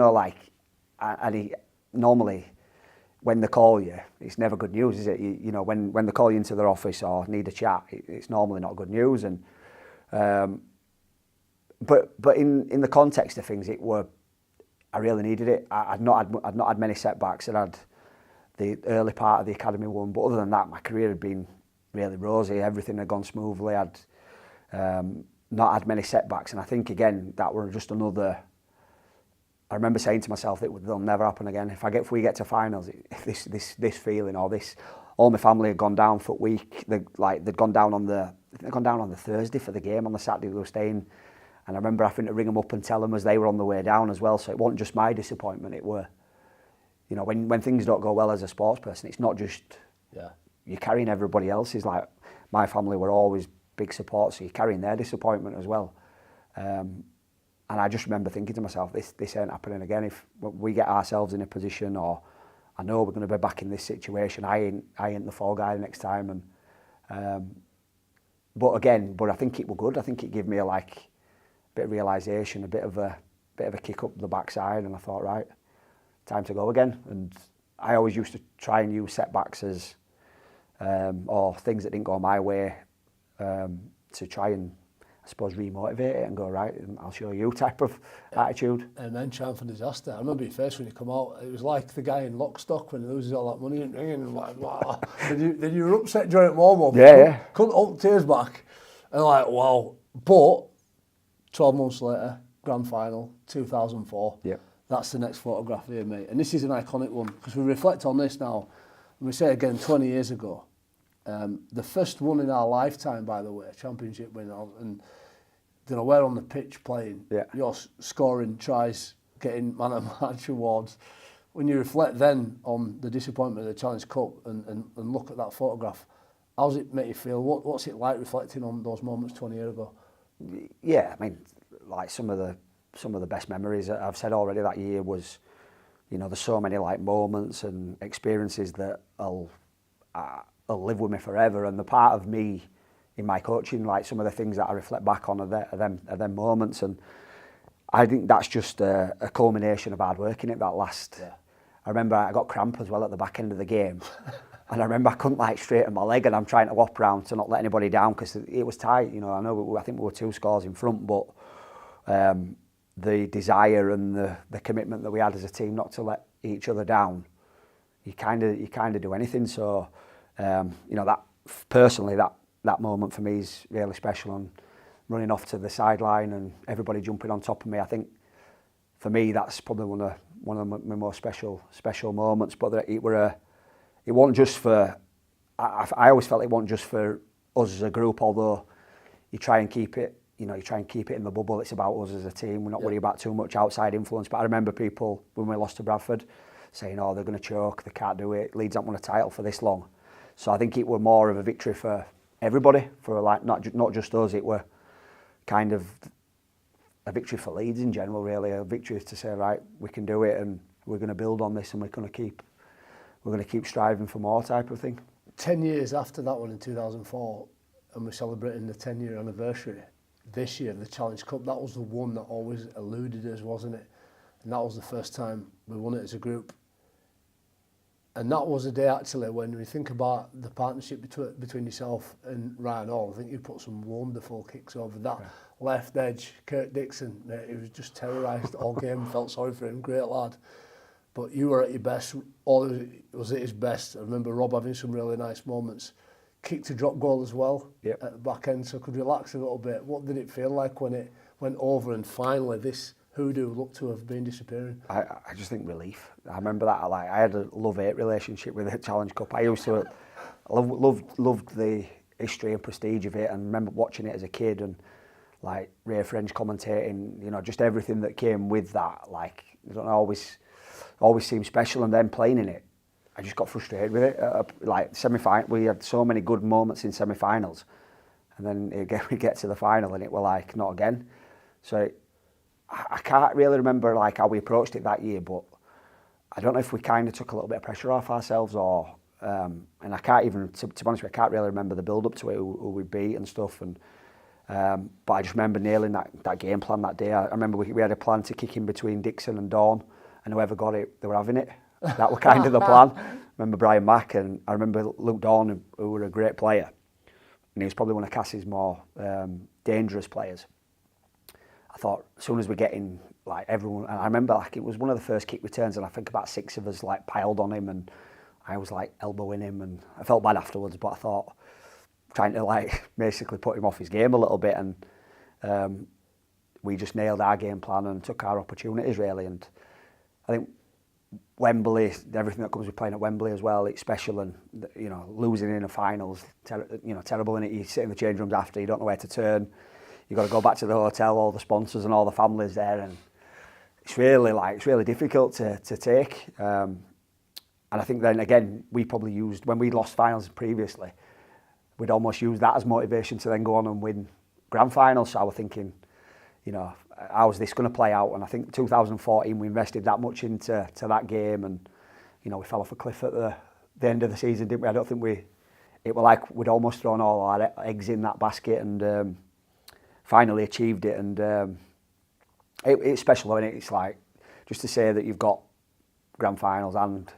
And normally when they call you, it's never good news, is it? When they call you into their office or need a chat, it's normally not good news. And but in the context of things, I really needed it. I'd not had many setbacks. I'd had the early part of the academy one, but other than that, my career had been really rosy. Everything had gone smoothly. I'd not had many setbacks, and I think again that were just another. I remember saying to myself, they'll never happen again. If we get to finals, this feeling or this, all my family had gone down for a week. They'd gone down on the Thursday for the game. On the Saturday they were staying, and I remember having to ring them up and tell them as they were on the way down as well. So it wasn't just my disappointment. It were, when things don't go well as a sports person, it's not just you're carrying everybody else's. Like my family were always big supporters, so you're carrying their disappointment as well. And I just remember thinking to myself, this ain't happening again. If we get ourselves in a position, or I know we're going to be back in this situation, I ain't the fall guy the next time. And but I think it was good. I think it gave me a bit of realisation, a bit of a kick up the backside, and I thought, right, time to go again. And I always used to try and use setbacks as or things that didn't go my way to try and, I suppose, remotivate it and go, right, I'll show you type of attitude. And then trying for disaster. I remember your face when you come out. It was like the guy in Lockstock when he loses all that money and ringing and like, wow. then you were upset during the warm-up. Yeah. Couldn't hold the tears back. And like, wow. But 12 months later, grand final, 2004. Yep. That's the next photograph here, mate. And this is an iconic one because we reflect on this now. And we say again, 20 years ago. The first one in our lifetime, by the way, championship win. And we're on the pitch playing. Yeah. You're scoring tries, getting man of match awards. When you reflect then on the disappointment of the Challenge Cup and look at that photograph, how does it make you feel? What's it like reflecting on those moments 20 years ago? Yeah, I mean, like some of the best memories that I've said already that year was, there's so many like moments and experiences that I'll live with me forever. And the part of me in my coaching, like some of the things that I reflect back on are them moments. And I think that's just a culmination of hard work in it, that last. Yeah. I remember I got cramp as well at the back end of the game. And I remember I couldn't straighten my leg, and I'm trying to whop around to not let anybody down because it was tight. I think we were 2 scores in front, but the desire and the commitment that we had as a team not to let each other down, you kind of do anything. So that personally, that moment for me is really special. And running off to the sideline and everybody jumping on top of me, I think for me that's probably one of my most special moments. But it wasn't just for. I always felt it wasn't just for us as a group, although you try and keep it. You try and keep it in the bubble. It's about us as a team. We're not worried about too much outside influence. But I remember people, when we lost to Bradford, saying, oh, they're going to choke, they can't do it. Leeds haven't won a title for this long. So I think it were more of a victory for everybody, for not just us. It were kind of a victory for Leeds in general, really. A victory to say, right, we can do it, and we're going to build on this, and we're going to keep striving for more type of thing. 10 years after that one in 2004, and we're celebrating the 10-year anniversary. This year, the Challenge Cup, that was the one that always eluded us, wasn't it? And that was the first time we won it as a group. And that was a day, actually, when we think about the partnership between yourself and Ryan Hall. I think you put some wonderful kicks over that left edge. Kurt Dixon, he was just terrorised all game, felt sorry for him, great lad. But you were at your best, or was at his best. I remember Rob having some really nice moments. Kick to drop goal as well at the back end, so could relax a little bit. What did it feel like when it went over and finally this hoodoo looked to have been disappearing? I just think relief. I remember that I had a love-hate relationship with the Challenge Cup. I used to loved the history and prestige of it, and remember watching it as a kid and like Ray French commentating, just everything that came with that. Like, it don't always seemed special, and then playing in it, I just got frustrated with it. Like semi-final, we had so many good moments in semi-finals, and then we get to the final, and it were like not again. So I can't really remember like how we approached it that year, but I don't know if we kind of took a little bit of pressure off ourselves, or and I can't even, to be honest with you, I can't really remember the build up to it, who we beat and stuff. And but I just remember nailing that game plan that day. I remember we had a plan to kick in between Dixon and Dawn, and whoever got it, they were having it. That was kind of the plan. I remember Brian Mack, and I remember Luke Dawn, who were a great player, and he was probably one of Cassie's more dangerous players. I thought as soon as we get in, like everyone, and I remember like it was one of the first kick returns, and I think about 6 of us like piled on him, and I was like elbowing him, and I felt bad afterwards, but I thought trying to like basically put him off his game a little bit, and we just nailed our game plan and took our opportunities really. And I think Wembley, everything that comes with playing at Wembley as well, it's special, and losing in the finals, terrible, and you sit in the change rooms after, you don't know where to turn. You've got to go back to the hotel, all the sponsors and all the families there, and it's really difficult to take. And I think then again, we probably used, when we lost finals previously, we'd almost used that as motivation to then go on and win grand finals. So I was thinking, you know, how is this going to play out? And I think 2014 we invested that much into that game, and you know, we fell off a cliff at the end of the season, didn't we? I don't think it was like we'd almost thrown all our eggs in that basket, and finally achieved it. And it's special, isn't it? It's like, just to say that you've got grand finals and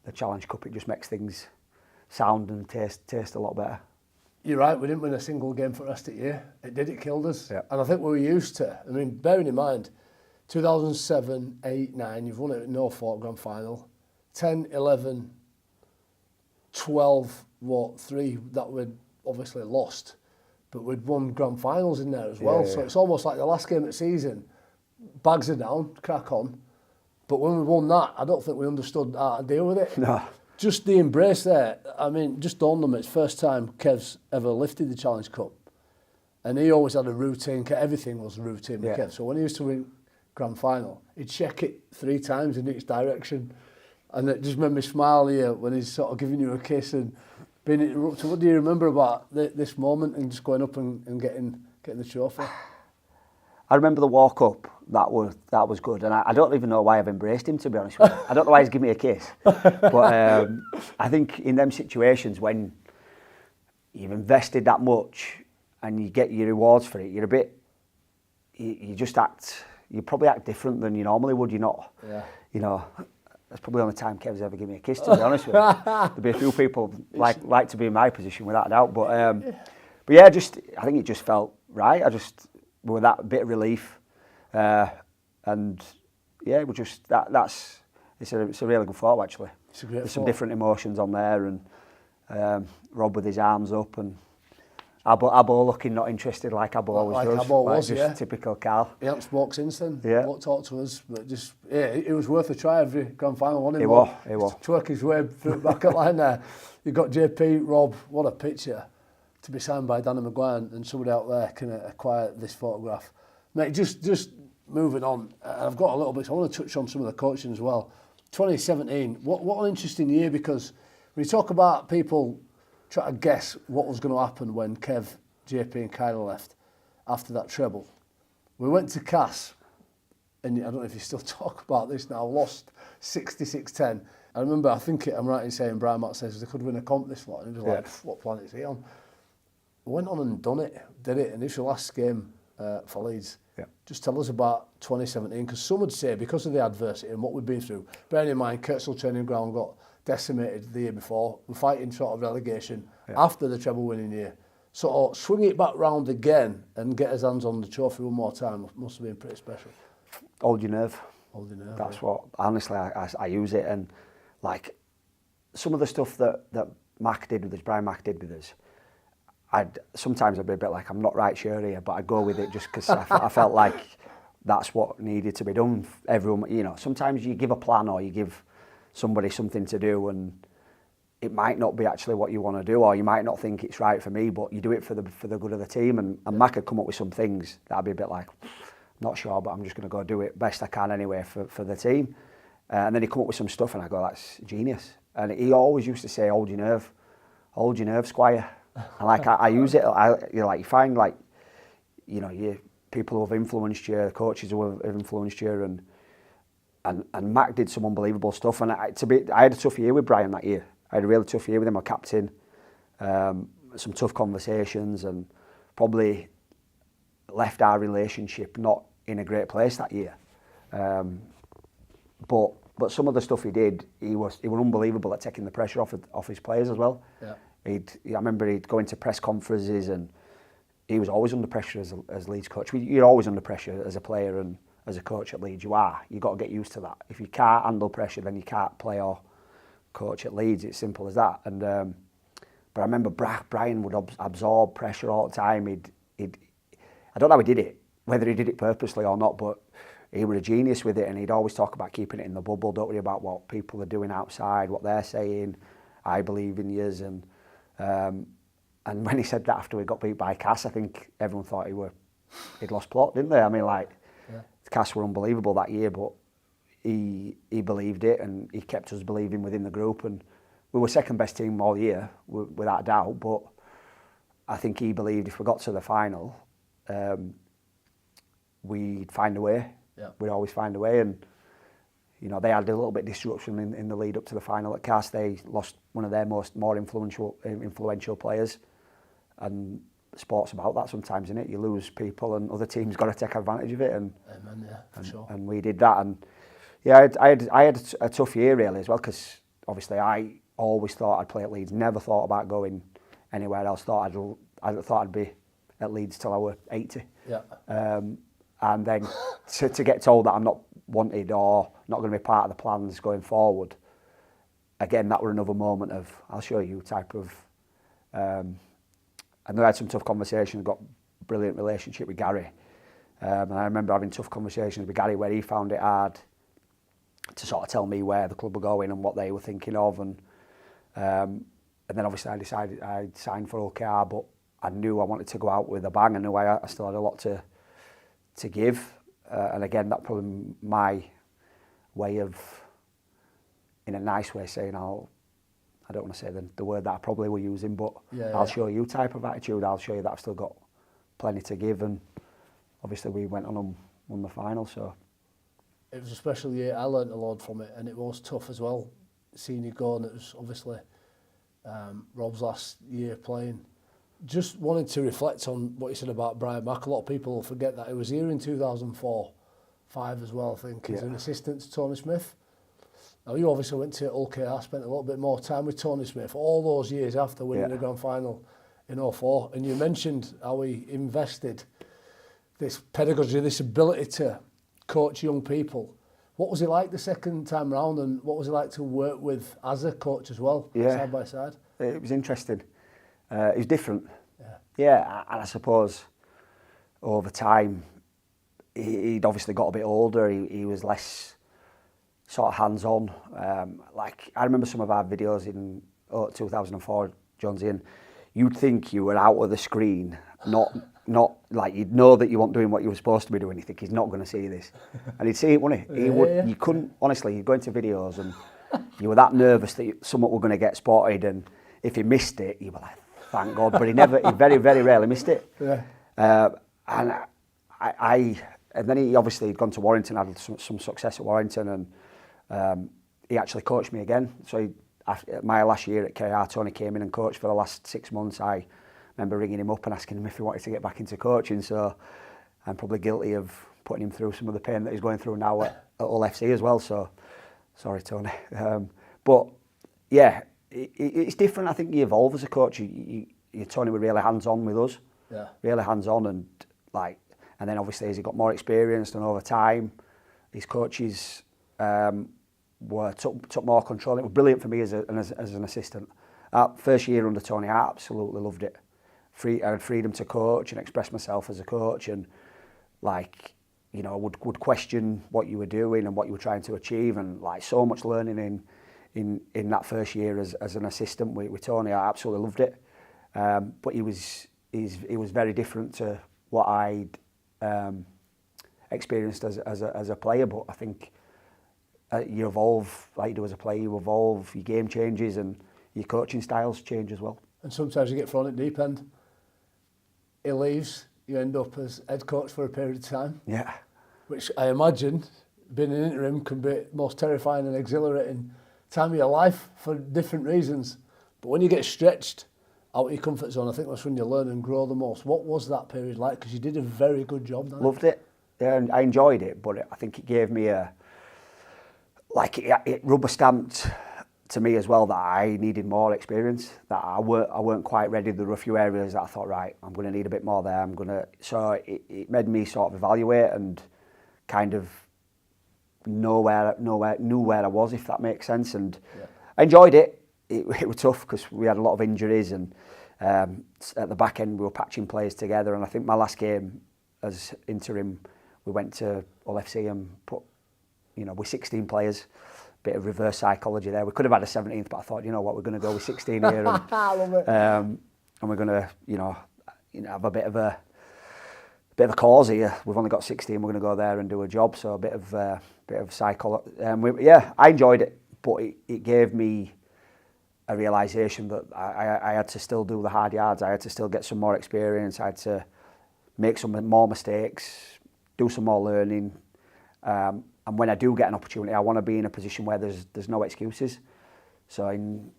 the Challenge Cup, it just makes things sound and taste a lot better. You're right, we didn't win a single game for the rest of the year. It killed us. Yeah. And I think we were used to, I mean, bearing in mind, 2007, 8, 9, you've won it at Norfolk Grand Final. 10, 11, 12, 3 that we'd obviously lost. But we'd won Grand Finals in there as well. Yeah. So it's almost like the last game of the season, bags are down, crack on. But when we won that, I don't think we understood how to deal with it. No. Just the embrace there, I mean, just dawned on me, it's the first time Kev's ever lifted the Challenge Cup. And he always had a routine, everything was routine with Kev. So when he used to win Grand Final, he'd check it 3 times in each direction. And it just made me smile here when he's sort of giving you a kiss and being interrupted. What do you remember about this moment and just going up and getting the trophy? I remember the walk up. That was good, and I don't even know why I've embraced him, to be honest with you. I don't know why he's given me a kiss, but I think in them situations when you've invested that much and you get your rewards for it, you're a bit, you probably act different than you normally would. You're not, you know. That's probably the only time Kev's ever given me a kiss, to be honest with you. There'll be a few people like to be in my position without a doubt, but yeah, I think it just felt right. With that bit of relief, and yeah, we just it's a really good photo actually. It's a great There's some photo. different emotions on there, and Rob with his arms up, and Abo looking not interested like Abo always Like does. Abo was, just typical Carl. He hadn't spoke since then. Yeah. Won't talk to us, but just it was worth a try every Grand Final, wasn't it? It was. To work his way through the back of line there. You've got JP, Rob, what a picture. To be signed by Danny McGuire, and somebody out there can acquire this photograph. Mate, just moving on, I've got a little bit, so I want to touch on some of the coaching as well. 2017, what an interesting year, because when you talk about people trying to guess what was going to happen when Kev, JP and Kyler left after that treble, we went to Cass, and I don't know if you still talk about this now, lost 66-10. I remember, I'm right in saying Brian Matt says they could win a comp this lot, and he was like, what planet is he on? We went on and did it, and this was the last game for Leeds. Yeah. Just tell us about 2017, because some would say because of the adversity and what we've been through, bearing in mind Kirksall training ground got decimated the year before, we're fighting sort of relegation after the treble winning year. So swing it back round again and get his hands on the trophy one more time must have been pretty special. Hold your nerve. Hold your nerve. That's what, honestly, I use it, and like some of the stuff that Mac did with us, Brian Mac did with us, sometimes I'd be a bit like, I'm not right sure here, but I'd go with it just because I felt like that's what needed to be done. Everyone, you know, sometimes you give a plan or you give somebody something to do, and it might not be actually what you want to do, or you might not think it's right for me, but you do it for the good of the team. And Mac had come up with some things that I'd be a bit like, not sure, but I'm just going to go do it best I can anyway for the team. And then he come up with some stuff, and I go, that's genius. And he always used to say, hold your nerve, Squire. And like I use it. You find like, you know, people who have influenced you, coaches who have influenced you, and Mac did some unbelievable stuff. And I had a tough year with Brian that year. I had a really tough year with him, a captain, some tough conversations, and probably left our relationship not in a great place that year. But some of the stuff he did, he was unbelievable at taking the pressure off his players as well. Yeah. I remember he'd go into press conferences, and he was always under pressure as Leeds coach. You're always under pressure as a player and as a coach at Leeds. You've got to get used to that. If you can't handle pressure, then you can't play or coach at Leeds. It's simple as that. And but I remember Brian would absorb pressure all the time. I don't know how he did it, whether he did it purposely or not, but he was a genius with it, and he'd always talk about keeping it in the bubble. Don't worry about what people are doing outside, what they're saying. I believe in yous. And when he said that after we got beat by Cass, I think everyone thought he'd lost plot, didn't they? I mean, like, Cass were unbelievable that year, but he believed it, and he kept us believing within the group, and we were second best team all year, without a doubt. But I think he believed if we got to the final, we'd find a way. Yeah. We'd always find a way, and you know, they had a little bit of disruption in the lead up to the final at Cast. They lost one of their more influential players, and sport's about that sometimes, isn't it? You lose people, and other teams got to take advantage of it, and Amen, yeah, for sure. and we did that, and yeah, I had a tough year really as well, because obviously I always thought I'd play at Leeds, never thought about going anywhere else. I thought I'd be at Leeds till I were 80. Yeah. And then to get told that I'm not wanted or not going to be part of the plans going forward, again, that were another moment of I'll show you type of. And I had some tough conversations, got a brilliant relationship with Gary. And I remember having tough conversations with Gary where he found it hard to sort of tell me where the club were going and what they were thinking of. And then obviously I decided I'd signed for OKR, but I knew I wanted to go out with a bang. I knew I still had a lot to give. And again, that probably my way of, in a nice way, saying I don't want to say the word that I probably were using, but I'll show you type of attitude. I'll show you that I've still got plenty to give. And obviously we went on and won the final. So it was a special year. I learnt a lot from it, and it was tough as well, seeing you go. And it was obviously Rob's last year playing. Just wanted to reflect on what you said about Brian Mack. A lot of people will forget that he was here in 2004-5 as well, I think, as an assistant to Tony Smith. Now, you obviously went to OKR, spent a little bit more time with Tony Smith all those years after winning the grand final in 04. And you mentioned how he invested this pedagogy, this ability to coach young people. What was it like the second time round, and what was it like to work with as a coach as well, side by side? It was interesting. It was different. Yeah, and I suppose over time he'd obviously got a bit older. He was less sort of hands-on. Like I remember some of our videos in 2004, Jonesy, and you'd think you were out of the screen, not like you'd know that you weren't doing what you were supposed to be doing. You think he's not going to see this, and he'd see it, wouldn't he? You couldn't, honestly. You'd go into videos and you were that nervous that something were going to get spotted, and if he missed it, you were like, thank God. But he very, very rarely missed it. And and then he obviously had gone to Warrington, had some success at Warrington, and he actually coached me again. So after my last year at KR, Tony came in and coached for the last 6 months. I remember ringing him up and asking him if he wanted to get back into coaching. So I'm probably guilty of putting him through some of the pain that he's going through now at Hull FC as well. So sorry, Tony. But yeah, it's different. I think you evolve as a coach. Tony were really hands-on with us. Yeah. Really hands-on, and then obviously as he got more experienced and over time, his coaches took more control. It was brilliant for me as an assistant. First year under Tony, I absolutely loved it. I had freedom to coach and express myself as a coach, and would question what you were doing and what you were trying to achieve, and so much learning in that first year as an assistant with Tony. I absolutely loved it. But he was very different to what I'd experienced as a player. But I think you evolve, like you do as a player. You evolve, your game changes, and your coaching styles change as well. And sometimes you get thrown at deep end. He leaves, you end up as head coach for a period of time. Yeah. Which I imagine, being an interim, can be the most terrifying and exhilarating time of your life for different reasons. But when you get stretched out of your comfort zone, I think that's when you learn and grow the most. What was that period like? Because you did a very good job. Loved it. Yeah, and I enjoyed it, but I think it gave me it rubber stamped to me as well that I needed more experience, that I weren't quite ready. There were a few areas that I thought, right, I'm going to need a bit more there. So it made me sort of evaluate and kind of knew where I was, if that makes sense. And I enjoyed it. It was tough because we had a lot of injuries, and at the back end we were patching players together. And I think my last game as interim, we went to Hull FC and put, with 16 players. Bit of reverse psychology there. We could have had a 17th, but I thought, we're going to go with 16 here, and, I love it. And we're going to, have a bit of a cause here. We've only got 16. We're going to go there and do a job. So a bit of psychology. I enjoyed it, but it gave me a realisation that I had to still do the hard yards. I had to still get some more experience. I had to make some more mistakes, do some more learning. And when I do get an opportunity, I want to be in a position where there's no excuses. So in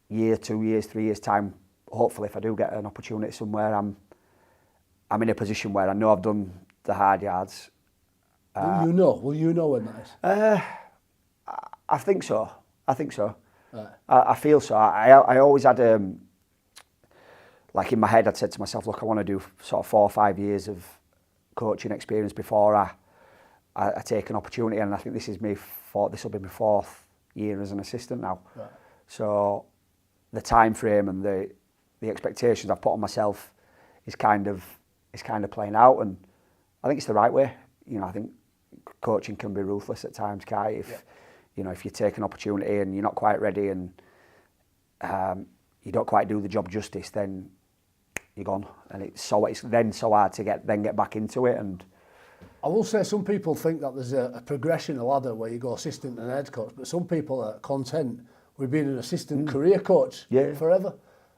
year, 2 years, 3 years time, hopefully if I do get an opportunity somewhere, I'm in a position where I know I've done the hard yards. Will you know when that is? I think so. Right. I feel so. I always had, like in my head, I'd said to myself, look, I want to do sort of 4 or 5 years of coaching experience before I take an opportunity, and I think this will be my 4th year as an assistant now. Right. So the time frame and the expectations I've put on myself is kind of playing out, and I think it's the right way. You know, I think coaching can be ruthless at times, Kai. If you take an opportunity and you're not quite ready and you don't quite do the job justice, then you're gone, and it's then so hard to get back into it. And I will say some people think that there's a progression, a ladder where you go assistant and head coach, but some people are content with being an assistant career coach forever.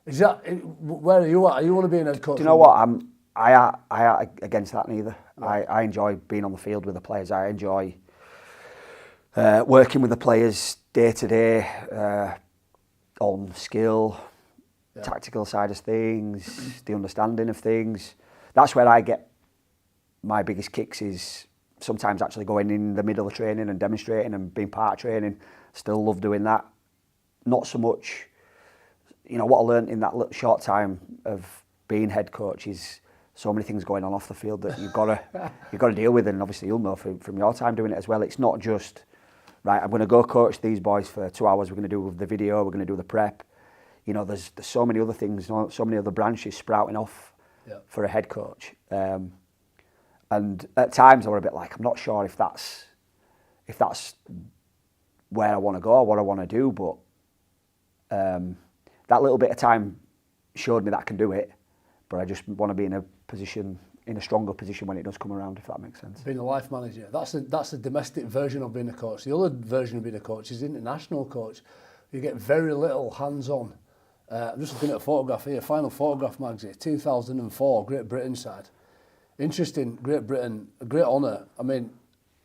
Is that where are you at? You want to be an head coach? Do you know what? I against that neither. Right. I enjoy being on the field with the players. I enjoy working with the players day to day on skill, tactical side of things, the understanding of things. That's where I get my biggest kicks, is sometimes actually going in the middle of training and demonstrating and being part of training. Still love doing that. Not so much, what I learned in that little short time of being head coach is so many things going on off the field that you've got to deal with, and obviously you'll know from your time doing it as well. It's not just, right, I'm going to go coach these boys for 2 hours, we're going to do the video, we're going to do the prep. There's so many other things, so many other branches sprouting off for a head coach. And at times I were a bit like, I'm not sure if that's where I want to go or what I want to do, but that little bit of time showed me that I can do it, but I just want to be in a stronger position when it does come around, if that makes sense. Being a life manager, that's the domestic version of being a coach. The other version of being a coach is international coach. You get very little hands-on. I'm just looking at a photograph here, final photograph magazine, 2004, Great Britain side. Interesting, Great Britain, a great honour. I mean,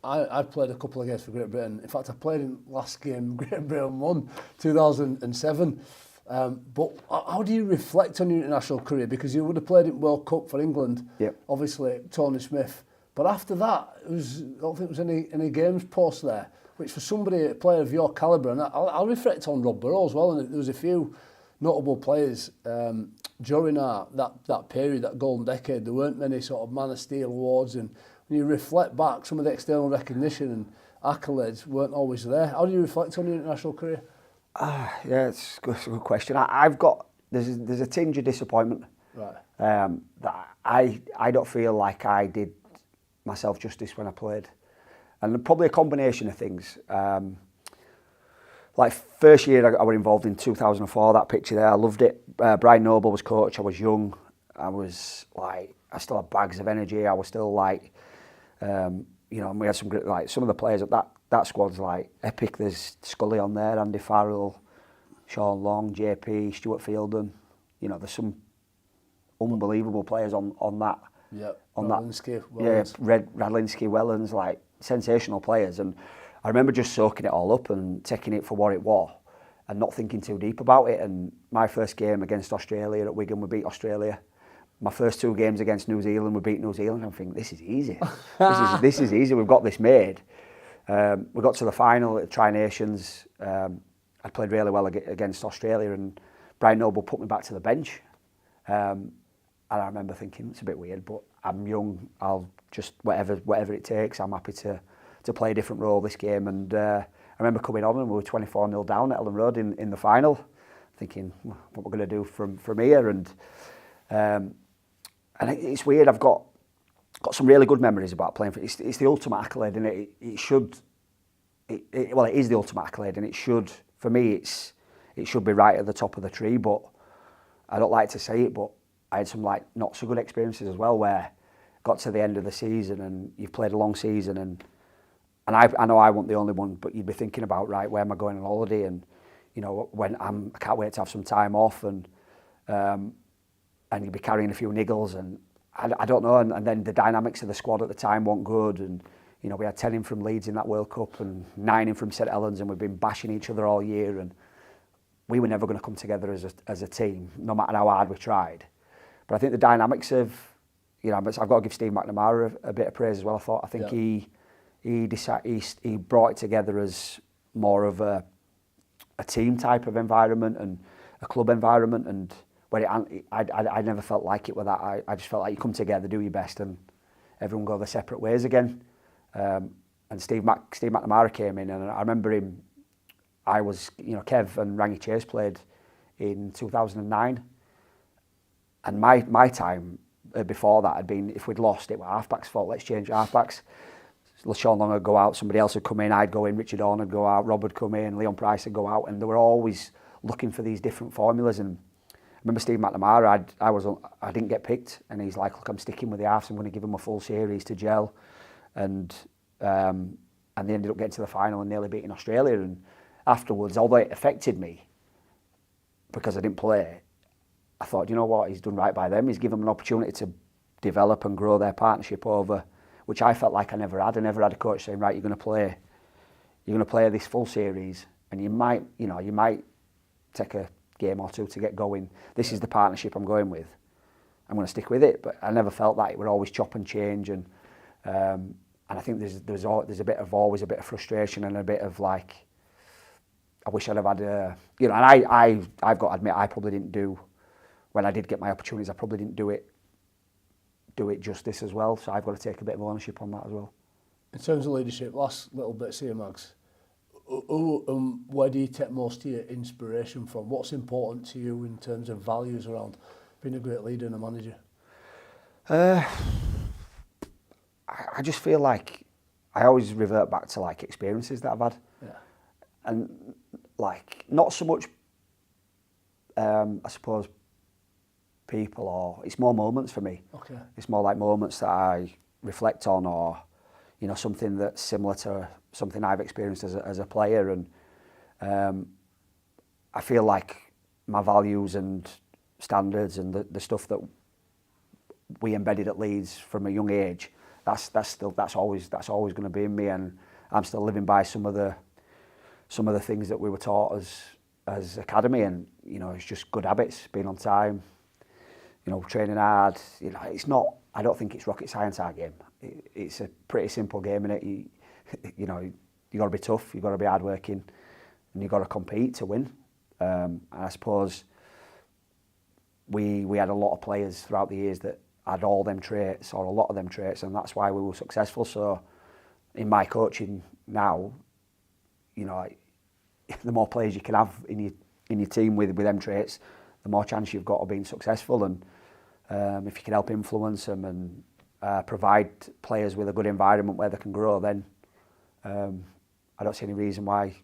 I played a couple of games for Great Britain. In fact, I played in last game Great Britain won, 2007. But how do you reflect on your international career? Because you would have played in World Cup for England, obviously, Tony Smith. But after that, I don't think there was any games post there, which for somebody, a player of your calibre, and I'll reflect on Rob Burrow as well, and there was a few notable players during that period, that golden decade. There weren't many sort of Man of Steel awards, and when you reflect back, some of the external recognition and accolades weren't always there. How do you reflect on your international career? It's a good question. There's a tinge of disappointment. Right. That I don't feel like I did myself justice when I played, and probably a combination of things. Like first year I was involved in 2004, that picture there, I loved it. Brian Noble was coach, I was young, I still had bags of energy, I was still and we had some great, some of the players at that squad's epic. There's Scully on there, Andy Farrell, Sean Long, JP, Stuart Fielden. There's some unbelievable players on that. Yeah, Radlinski, Wellens. Radlinski, Wellens, sensational players. And I remember just soaking it all up and taking it for what it was and not thinking too deep about it. And my first game against Australia at Wigan, we beat Australia. My first 2 games against New Zealand, we beat New Zealand. I'm thinking, this is easy. This is easy. We've got this made. We got to the final at Tri Nations. I played really well against Australia, and Brian Noble put me back to the bench. And I remember thinking, it's a bit weird, but I'm young. I'll just whatever it takes. I'm happy to play a different role this game. And I remember coming on and we were 24-0 down at Ellen Road in the final, thinking, what we're going to do from here. And it's weird. I've got some really good memories about playing for. It's the ultimate accolade, and it is the ultimate accolade, and it should, for me, it should be right at the top of the tree. But I don't like to say it, but I had some not so good experiences as well, where got to the end of the season and you've played a long season, and I know I wasn't the only one, but you'd be thinking about, right, where am I going on holiday, and when I can't wait to have some time off, and you'd be carrying a few niggles, and I don't know, and then the dynamics of the squad at the time weren't good, and you know, we had 10 in from Leeds in that World Cup and 9 in from St Helens, and we've been bashing each other all year, and we were never going to come together as a team, no matter how hard we tried. But I think the dynamics of, you know, I've got to give Steve McNamara a bit of praise as well. I think he brought it together as more of a team type of environment and a club environment, and where I never felt like it with that. I just felt like you come together, do your best, and everyone go their separate ways again. And Steve McNamara came in, and I remember him. I was, you know, Kev and Rangi Chase played in 2009, and my time before that had been, if we'd lost, it was halfbacks' fault. Let's change halfbacks. Sean Long would go out, somebody else would come in, I'd go in, Richard Horne would go out, Rob would come in, Leon Price would go out, and they were always looking for these different formulas. And I remember Steve McNamara, I didn't get picked, and he's like, look, I'm sticking with the halves, I'm going to give him a full series to gel, and they ended up getting to the final and nearly beating Australia. And afterwards, although it affected me because I didn't play, I thought, you know what, he's done right by them. He's given them an opportunity to develop and grow their partnership over, which I felt like I never had. I never had a coach saying, right, you're going to play this full series, and you might take a game or two to get going. This is the partnership I'm going with. I'm going to stick with it. But I never felt that. It would always chop and change, and I think there's always a bit of frustration and a bit of like, I wish I'd have had a, you know, and I've got to admit, I probably didn't do, when I did get my opportunities, I probably didn't do it justice as well. So I've got to take a bit of ownership on that as well. In terms of leadership, last little bit here, Mags. Where do you take most of your inspiration from? What's important to you in terms of values around being a great leader and a manager? I just feel like I always revert back to like experiences that I've had. Yeah. And like, not so much, I suppose, people, or it's more moments for me. Okay. It's more like moments that I reflect on, or, you know, something that's similar to something I've experienced as a player. And I feel like my values and standards and the stuff that we embedded at Leeds from a young age, that's always going to be in me, and I'm still living by some of the things that we were taught as academy. And you know, it's just good habits, being on time, you know, training hard. You know, it's not, I don't think it's rocket science, our game. It's a pretty simple game, innit? You know, you got to be tough, you got to be hardworking, and you got to compete to win. And I suppose we had a lot of players throughout the years that had all them traits, or a lot of them traits, and that's why we were successful. So in my coaching now, you know, the more players you can have in your team with them traits, the more chance you've got of being successful. And if you can help influence them and provide players with a good environment where they can grow, then I don't see any reason why.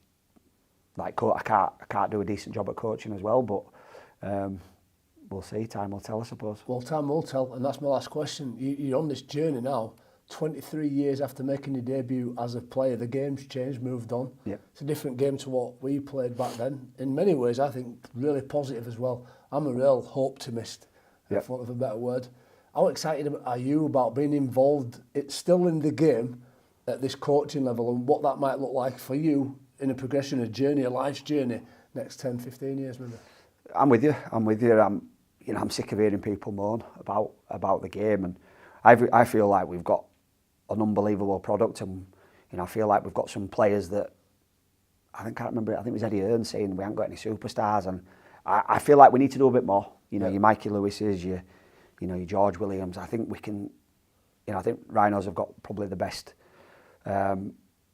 Like, I can't do a decent job at coaching as well, but we'll see. Time will tell, I suppose. Well, time will tell, and that's my last question. You're on this journey now, 23 years after making your debut as a player. The game's changed, moved on. Yep. It's a different game to what we played back then. In many ways, I think really positive as well. I'm a real optimist, yep, for want of a better word. How excited are you about being involved? It's still in the game at this coaching level, and what that might look like for you in a progression, a journey, a life's journey, next 10, 15 years, maybe? I'm with you. I'm sick of hearing people moan about the game, and I feel like we've got an unbelievable product, and you know, I feel like we've got some players that I think it was Eddie Hearn saying we haven't got any superstars, and I feel like we need to do a bit more. You know, your Mikey Lewis's, your George Williams. I think we can. You know, I think Rhinos have got probably the best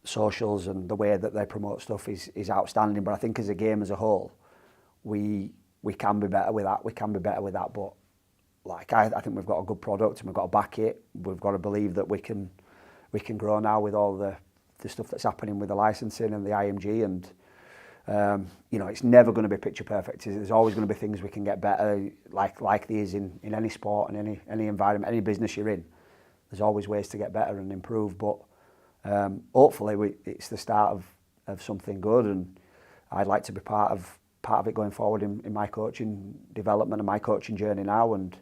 socials, and the way that they promote stuff is outstanding. But I think as a game as a whole, we can be better with that. But like I think we've got a good product, and we've got to back it. We've got to believe that we can grow now with all the stuff that's happening with the licensing and the IMG. And you know, it's never going to be picture perfect. There's always going to be things we can get better, like these in any sport and any environment, any business you're in. There's always ways to get better and improve. But hopefully it's the start of something good, and I'd like to be part of it going forward in my coaching development and my coaching journey now. And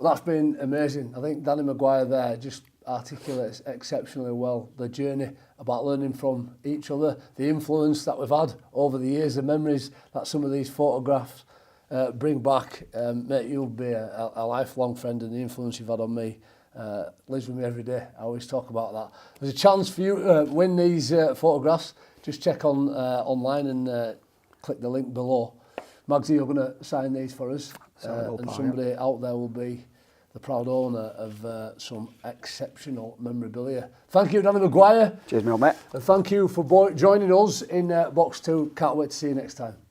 That's been amazing. I think Danny McGuire there just articulates exceptionally well the journey about learning from each other, the influence that we've had over the years, the memories that some of these photographs bring back. Mate, you'll be a lifelong friend, and the influence you've had on me lives with me every day. I always talk about that. There's a chance for you to win these photographs. Just check on online and click the link below. Magsy, you're going to sign these for us, and somebody out there will be the proud owner of some exceptional memorabilia. Thank you, Danny McGuire. Cheers, mate. And thank you for joining us in Box 2. Can't wait to see you next time.